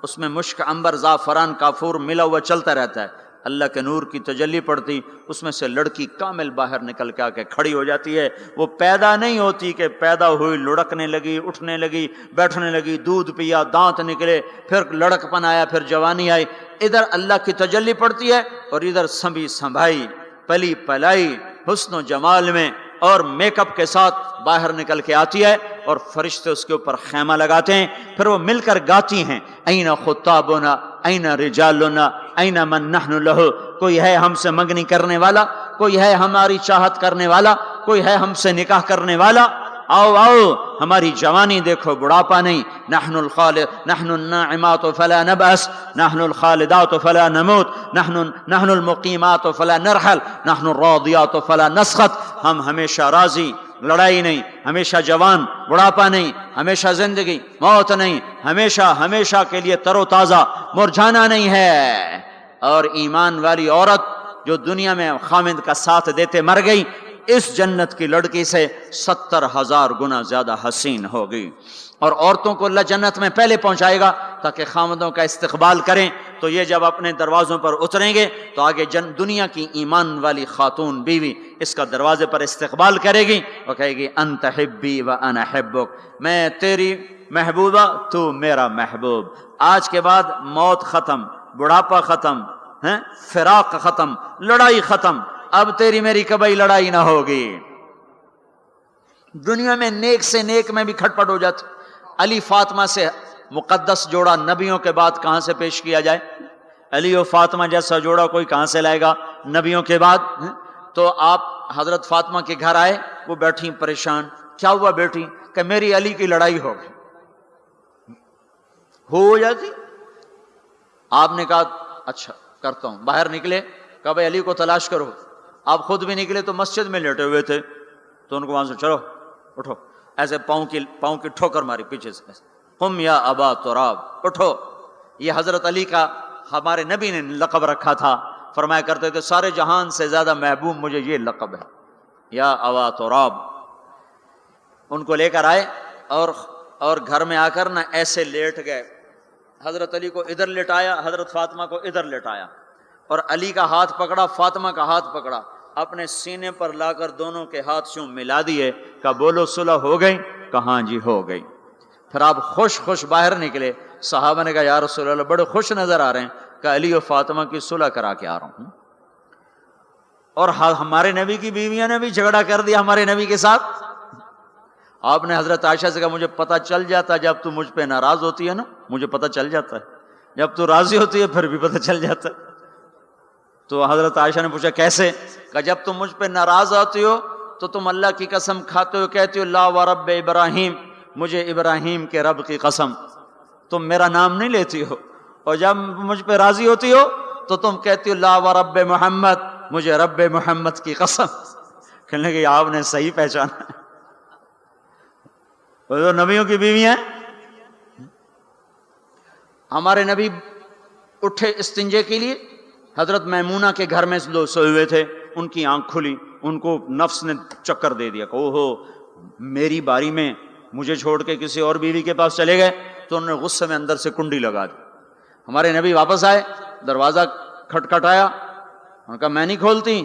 اس میں مشک، عنبر، زعفران، کافور ملا ہوا چلتا رہتا ہے، اللہ کے نور کی تجلی پڑتی، اس میں سے لڑکی کامل باہر نکل کے آ کے کھڑی ہو جاتی ہے۔ وہ پیدا نہیں ہوتی کہ پیدا ہوئی لڑکنے لگی، اٹھنے لگی، بیٹھنے لگی، دودھ پیا، دانت نکلے، پھر لڑک پن آیا، پھر جوانی آئی، ادھر اللہ کی تجلی پڑتی ہے اور ادھر سنبھی سنبھائی، پلی پلائی، حسن و جمال میں اور میک اپ کے ساتھ باہر نکل کے آتی ہے، اور فرشتے اس کے اوپر خیمہ لگاتے ہیں، پھر وہ مل کر گاتی ہیں این خطابنا این رجالنا این من نحن لہ، کوئی ہے ہم سے منگنی کرنے والا، کوئی ہے ہماری چاہت کرنے والا، کوئی ہے ہم سے نکاح کرنے والا۔ آؤ آؤ ہماری جوانی دیکھو بڑھاپا نہیں، نحن الناعمات فلا نبأس، نحن الخالدات فلا نموت، نحن المقیمات فلا نرحل، نحن الراضیات فلا نسخط، ہم ہمیشہ راضی، لڑائی نہیں، ہمیشہ جوان، بڑھاپا نہیں، ہمیشہ زندگی، موت نہیں، ہمیشہ ہمیشہ کے لیے تر و تازہ، مرجھانا نہیں ہے۔ اور ایمان والی عورت جو دنیا میں خامند کا ساتھ دیتے مر گئی، اس جنت کی لڑکی سے 70,000 گنا زیادہ حسین ہوگی۔ اور عورتوں کو اللہ جنت میں پہلے پہنچائے گا تاکہ خامندوں کا استقبال کریں، تو یہ جب اپنے دروازوں پر اتریں گے تو آگے دنیا کی ایمان والی خاتون بیوی اس کا دروازے پر استقبال کرے گی، وہ کہے گی انت حبی و انا حبک، میں تیری محبوبہ تو میرا محبوب۔ آج کے بعد موت ختم، بڑھاپا ختم، فراق ختم، لڑائی ختم، اب تیری میری کبھی لڑائی نہ ہوگی۔ دنیا میں نیک سے نیک میں بھی کھٹ پٹ ہو جاتی۔ علی فاطمہ سے مقدس جوڑا نبیوں کے بعد کہاں سے پیش کیا جائے؟ علی و فاطمہ جیسا جوڑا کوئی کہاں سے لائے گا نبیوں کے بعد؟ تو آپ حضرت فاطمہ کے گھر آئے، وہ بیٹھی پریشان، کیا ہوا بیٹی؟ کہ میری علی کی لڑائی ہو گئی۔ ہو جاتی؟ آپ نے کہا اچھا کرتا ہوں۔ باہر نکلے، کہا بھائی علی کو تلاش کرو۔ آپ خود بھی نکلے تو مسجد میں لیٹے ہوئے تھے، تو ان کو وہاں سے چلو اٹھو، ایسے پاؤں کی ٹھوکر ماری پیچھے سے، قم یا ابا تراب، اٹھو۔ یہ حضرت علی کا ہمارے نبی نے لقب رکھا تھا، فرمایا کرتے تھے سارے جہان سے زیادہ محبوب مجھے یہ لقب ہے، یا ابا تراب۔ ان کو لے کر آئے اور گھر میں آ کر نہ ایسے لیٹ گئے، حضرت علی کو ادھر لٹایا، حضرت فاطمہ کو ادھر لٹایا، اور علی کا ہاتھ پکڑا، فاطمہ کا ہاتھ پکڑا، اپنے سینے پر لا کر دونوں کے ہاتھ یوں ملا دیے، کہا بولو صلح ہو گئی؟ کہاں جی ہو گئی۔ پھر آپ خوش باہر نکلے، صحابہ نے کہا یا رسول اللہ بڑے خوش نظر آ رہے ہیں، کہ علی و فاطمہ کی صلح کرا کے آ رہا ہوں۔ اور ہمارے نبی کی بیویاں نے بھی جھگڑا کر دیا ہمارے نبی کے ساتھ۔ آپ نے حضرت عائشہ سے کہا مجھے پتہ چل جاتا جب تو مجھ پہ ناراض ہوتی ہے نا، مجھے پتہ چل جاتا ہے، جب تو راضی ہوتی ہے پھر بھی پتہ چل جاتا ہے۔ تو حضرت عائشہ نے پوچھا کیسے؟ کہ جب تم مجھ پہ ناراض ہوتی ہو تو تم اللہ کی قسم کھاتے ہو، کہتے ہو لا ورب ابراہیم، مجھے ابراہیم کے رب کی قسم، تم میرا نام نہیں لیتی ہو، اور جب مجھ پہ راضی ہوتی ہو تو تم کہتی ہو لا ورب محمد، مجھے رب محمد کی قسم۔ کہنے لگے آپ نے صحیح پہچانا، وہ تو نبیوں کی بیوی ہیں۔ ہمارے نبی اٹھے استنجے کے لیے، حضرت میمونہ کے گھر میں لوگ سوئے ہوئے تھے، ان کی آنکھ کھلی، ان کو نفس نے چکر دے دیا کہ اوہو میری باری میں مجھے چھوڑ کے کسی اور بیوی کے پاس چلے گئے، تو انہوں نے غصے میں اندر سے کنڈی لگا دی۔ ہمارے نبی واپس آئے، دروازہ کھٹکھٹایا، انہوں نے کہا میں نہیں کھولتی۔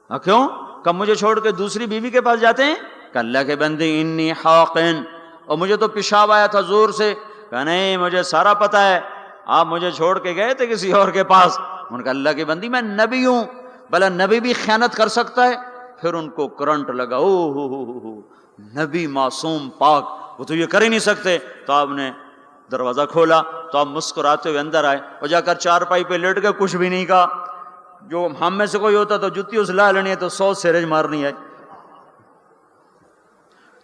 کیوں؟ کہ مجھے چھوڑ کے دوسری بیوی کے پاس جاتے ہیں؟ کہ اللہ کے بندے انی حاقن، اور مجھے تو پیشاب آیا تھا زور سے۔ کہ نہیں مجھے سارا پتہ ہے، آپ مجھے چھوڑ کے گئے تھے کسی اور کے پاس۔ ان کا اللہ کی بندی میں نبی ہوں، بھلا نبی بھی خیانت کر سکتا ہے؟ پھر ان کو کرنٹ لگا، او نبی معصوم پاک، وہ تو یہ کر ہی نہیں سکتے۔ تو آپ نے دروازہ کھولا تو آپ مسکراتے ہوئے اندر آئے، اور جا کر چارپائی پہ لیٹ گئے، کچھ بھی نہیں کہا۔ جو ہم میں سے کوئی ہوتا تو جتی اس لا لینی ہے تو 100 سیرج مارنی ہے۔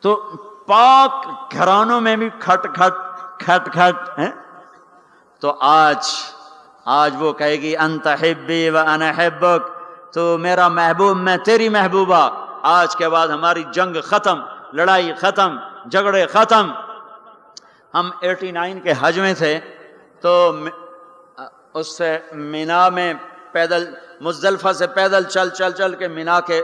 تو پاک گھرانوں میں بھی کھٹ کھٹ ہیں۔ تو آج وہ کہے گی انت حبی و انا حبک، تو میرا محبوب میں تیری محبوبہ۔ آج کے بعد ہماری جنگ ختم، لڑائی ختم، جھگڑے ختم۔ ہم 89 کے حج میں تھے، تو اس سے مینا میں پیدل، مزدلفہ سے پیدل چل کے مینا کے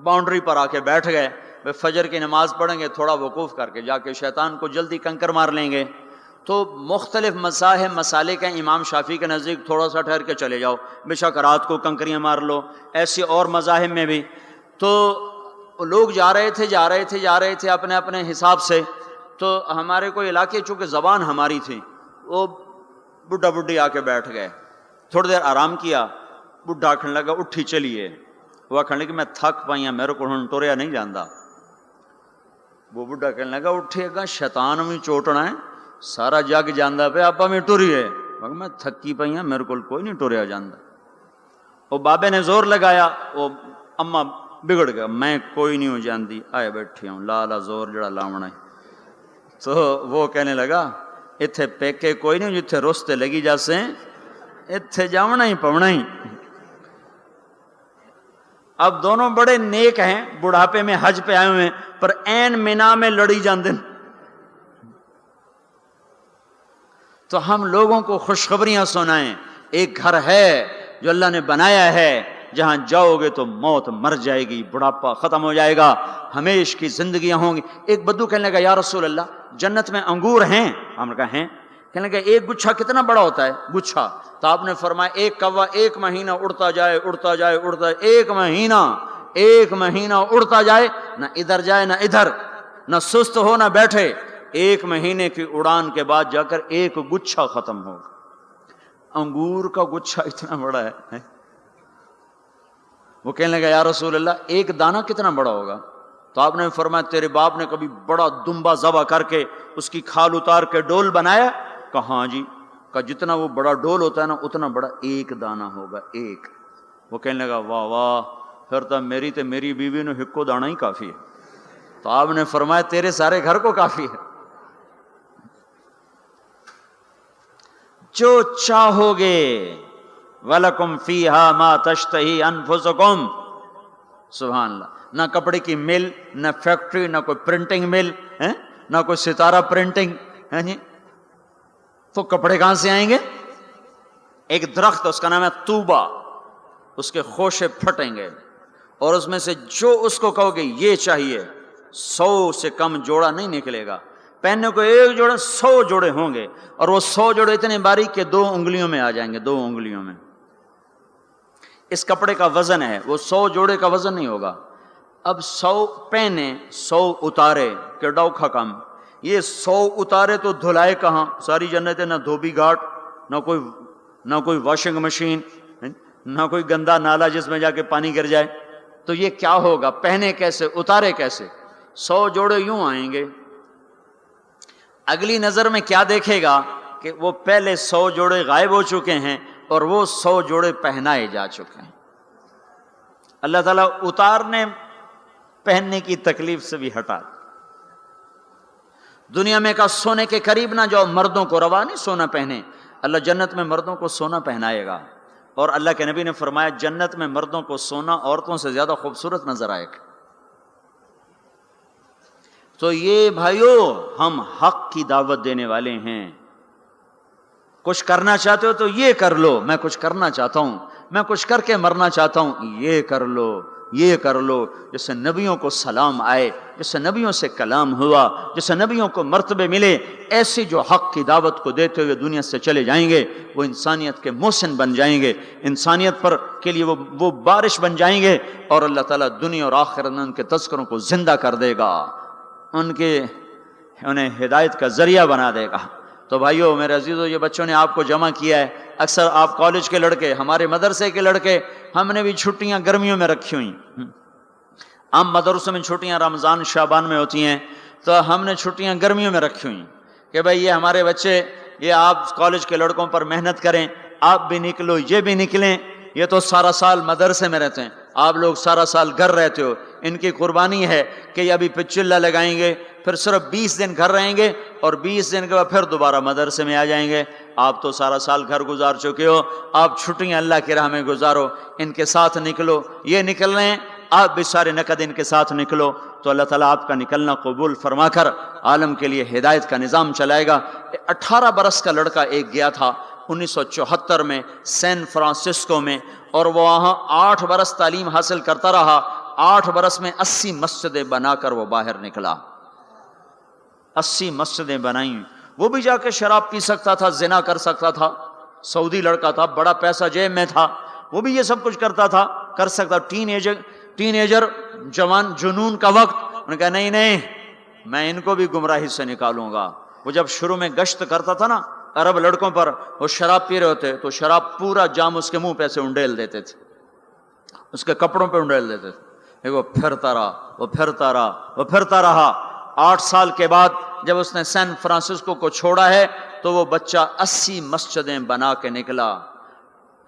باؤنڈری پر آ کے بیٹھ گئے۔ فجر کی نماز پڑھیں گے، تھوڑا وقوف کر کے جا کے شیطان کو جلدی کنکر مار لیں گے۔ تو مختلف مذاہب مسالے کے امام شافعی کے نزدیک تھوڑا سا ٹھہر کے چلے جاؤ، بے شک رات کو کنکریاں مار لو، ایسے اور مذاہب میں بھی۔ تو لوگ جا رہے تھے اپنے اپنے حساب سے۔ تو ہمارے کوئی علاقے چونکہ زبان ہماری تھی، وہ بڈھا بڈھی آ کے بیٹھ گئے، تھوڑی دیر آرام کیا، بڈھا آکھنے لگا اٹھی چلیے، وہ آکھنے لگا میں تھک پائیاں، میرے کو ہن ٹوریا نہیں جاندا۔ وہ بڈھا کہنے لگا اٹھے گا شیطان بھی چوٹنا ہے، سارا جگ جانا پہ آپ میں ٹوریے، میں تھکی پئی ہاں، میرے کو کوئی نہیں ٹوریا جانا۔ وہ بابے نے زور لگایا، وہ اماں بگڑ گیا، میں کوئی نہیں ہوں جانتی، آئے بیٹھی ہوں لالا زور جڑا لاونا ہے۔ تو وہ کہنے لگا اتھے پیکے کوئی نہیں جتھے رستے لگی جاسے اتھے جاونا ہی پونا ہی۔ اب دونوں بڑے نیک ہیں، بڑھاپے میں حج پہ آئے ہوئے ہیں، پر این مینا میں لڑی جاندن۔ تو ہم لوگوں کو خوشخبریاں سنائیں، ایک گھر ہے جو اللہ نے بنایا ہے، جہاں جاؤ گے تو موت مر جائے گی، بڑھاپا ختم ہو جائے گا، ہمیش کی زندگیاں ہوں گی۔ ایک بدو کہنے لگا یا رسول اللہ جنت میں انگور ہیں؟ ہم نے کہا ہیں۔ کہنے لگا ایک گچھا کتنا بڑا ہوتا ہے؟ گچھا۔ تو آپ نے فرمایا ایک کوا ایک مہینہ اڑتا جائے اڑتا جائے اڑتا جائے، ایک مہینہ اڑتا جائے، نہ ادھر جائے نہ ادھر، نہ سست ہو نہ بیٹھے، ایک مہینے کی اڑان کے بعد جا کر ایک گچھا ختم ہوگا۔ انگور کا گچھا اتنا بڑا ہے۔ وہ کہنے لگا یا رسول اللہ ایک دانہ کتنا بڑا ہوگا؟ تو آپ نے فرمایا تیرے باپ نے کبھی بڑا دمبا ذبح کر کے اس کی کھال اتار کے ڈول بنایا؟ کہا ہاں جی۔ کہا جتنا وہ بڑا ڈول ہوتا ہے نا اتنا بڑا ایک دانہ ہوگا، ایک۔ وہ کہنے لگا واہ واہ، پھر تو میری تے میری بیوی نے ہکو دانہ ہی کافی ہے۔ تو آپ نے فرمایا تیرے سارے گھر کو کافی ہے۔ جو چاہو گے وَلَكُمْ فِيهَا مَا تَشْتَهِي أَنفُسُكُمْ، سبحان اللہ۔ نہ کپڑے کی مل، نہ فیکٹری، نہ کوئی پرنٹنگ مل، نہ کوئی ستارہ پرنٹنگ، تو کپڑے کہاں سے آئیں گے؟ ایک درخت اس کا نام ہے طوبہ، اس کے خوشے پھٹیں گے اور اس میں سے جو اس کو کہو گے یہ چاہیے 100 سے کم جوڑا نہیں نکلے گا۔ پہننے کو ایک جوڑا 100 جوڑے ہوں گے، اور وہ 100 جوڑے اتنے باریک کہ 2 انگلیوں میں آ جائیں گے، 2 انگلیوں میں۔ اس کپڑے کا وزن ہے، وہ 100 جوڑے کا وزن نہیں ہوگا۔ اب 100 پہنے 100 اتارے کہ ڈوکھا کم، یہ 100 اتارے تو دھلائے کہاں؟ ساری جنت ہے، نہ دھوبی گھاٹ، نہ کوئی واشنگ مشین، نہ کوئی گندا نالا جس میں جا کے پانی گر جائے۔ تو یہ کیا ہوگا؟ پہنے کیسے، اتارے کیسے؟ 100 جوڑے یوں آئیں گے۔ اگلی نظر میں کیا دیکھے گا کہ وہ پہلے 100 جوڑے غائب ہو چکے ہیں اور وہ 100 جوڑے پہنائے جا چکے ہیں۔ اللہ تعالیٰ اتارنے پہننے کی تکلیف سے بھی ہٹا۔ دنیا میں کا سونے کے قریب نہ جاؤ، مردوں کو روا نہیں سونا پہنے۔ اللہ جنت میں مردوں کو سونا پہنائے گا، اور اللہ کے نبی نے فرمایا جنت میں مردوں کو سونا عورتوں سے زیادہ خوبصورت نظر آئے گا۔ تو یہ بھائیو ہم حق کی دعوت دینے والے ہیں۔ کچھ کرنا چاہتے ہو تو یہ کر لو، میں کچھ کرنا چاہتا ہوں، میں کچھ کر کے مرنا چاہتا ہوں، یہ کر لو، یہ کر لو۔ جیسے نبیوں کو سلام آئے، جیسے نبیوں سے کلام ہوا، جیسے نبیوں کو مرتبے ملے، ایسی جو حق کی دعوت کو دیتے ہوئے دنیا سے چلے جائیں گے وہ انسانیت کے محسن بن جائیں گے، انسانیت پر کے لیے وہ بارش بن جائیں گے، اور اللہ تعالیٰ دنیا اور آخرت میں ان کے تذکروں کو زندہ کر دے گا، انہیں ہدایت کا ذریعہ بنا دے گا۔ تو بھائیو میرے عزیزو، یہ بچوں نے آپ کو جمع کیا ہے، اکثر آپ کالج کے لڑکے، ہمارے مدرسے کے لڑکے، ہم نے بھی چھٹیاں گرمیوں میں رکھی ہوئی۔ عام مدرسوں میں چھٹیاں رمضان شعبان میں ہوتی ہیں، تو ہم نے چھٹیاں گرمیوں میں رکھی ہوئی کہ بھائی یہ ہمارے بچے، یہ آپ کالج کے لڑکوں پر محنت کریں، آپ بھی نکلو، یہ بھی نکلیں، یہ تو سارا سال مدرسے میں رہتے ہیں، آپ لوگ سارا سال گھر رہتے ہو، ان کی قربانی ہے کہ یہ ابھی چلہ لگائیں گے، پھر صرف 20 دن گھر رہیں گے اور 20 دن کے بعد پھر دوبارہ مدرسے میں آ جائیں گے۔ آپ تو سارا سال گھر گزار چکے ہو، آپ چھٹیاں اللہ کی راہ میں گزارو، ان کے ساتھ نکلو، یہ نکل رہے ہیں، آپ بھی سارے نقد ان کے ساتھ نکلو، تو اللہ تعالیٰ آپ کا نکلنا قبول فرما کر عالم کے لیے ہدایت کا نظام چلائے گا۔ 18 برس کا لڑکا ایک گیا تھا 1974 میں سین فرانسسکو میں، اور وہ وہاں 8 برس تعلیم حاصل کرتا رہا، 8 برس میں 80 مسجدیں بنا کر وہ باہر نکلا، 80 مسجدیں بنائیں۔ وہ بھی جا کے شراب پی سکتا تھا، زنا کر سکتا تھا، سعودی لڑکا تھا، بڑا پیسہ جیب میں تھا، وہ بھی یہ سب کچھ کرتا تھا، کر سکتا۔ ٹین ایجر جوان جنون کا وقت، انہوں نے کہا نہیں نہیں، میں ان کو بھی گمراہی سے نکالوں گا۔ وہ جب شروع میں گشت کرتا تھا نا عرب لڑکوں پر، وہ شراب پی رہے ہوتے تو شراب پورا جام اس کے منہ پہ سے انڈیل دیتے تھے، اس کے کپڑوں پہ انڈیل دیتے تھے۔ وہ پھرتا رہا، وہ پھرتا رہا، وہ پھرتا رہا۔ 8 سال کے بعد جب اس نے سین فرانسسکو کو چھوڑا ہے تو وہ بچہ 80 مسجدیں بنا کے نکلا۔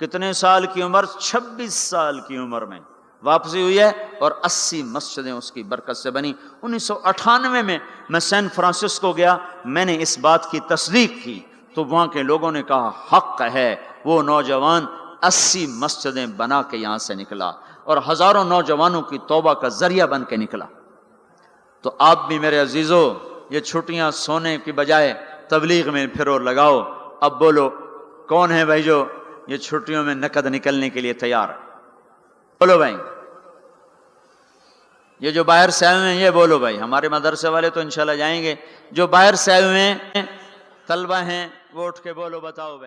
کتنے سال کی عمر؟ 26 سال کی عمر میں واپسی ہوئی ہے اور 80 مسجدیں اس کی برکت سے بنی۔ 1998 میں سین فرانسسکو گیا، میں نے اس بات کی تصدیق کی تو وہاں کے لوگوں نے کہا حق ہے، وہ نوجوان 80 مسجدیں بنا کے یہاں سے نکلا اور ہزاروں نوجوانوں کی توبہ کا ذریعہ بن کے نکلا۔ تو آپ بھی میرے عزیزو یہ چھٹیاں سونے کی بجائے تبلیغ میں پھرو لگاؤ۔ اب بولو کون ہے بھائی جو یہ چھٹیوں میں نقد نکلنے کے لیے تیار ہے؟ بولو بھائی، یہ جو باہر سے آئے ہوئے ہیں یہ بولو بھائی۔ ہمارے مدرسے والے تو انشاءاللہ جائیں گے، جو باہر سے آئے ہوئے ہیں طلبہ ہیں وہ اٹھ کے بولو، بتاؤ بھائی۔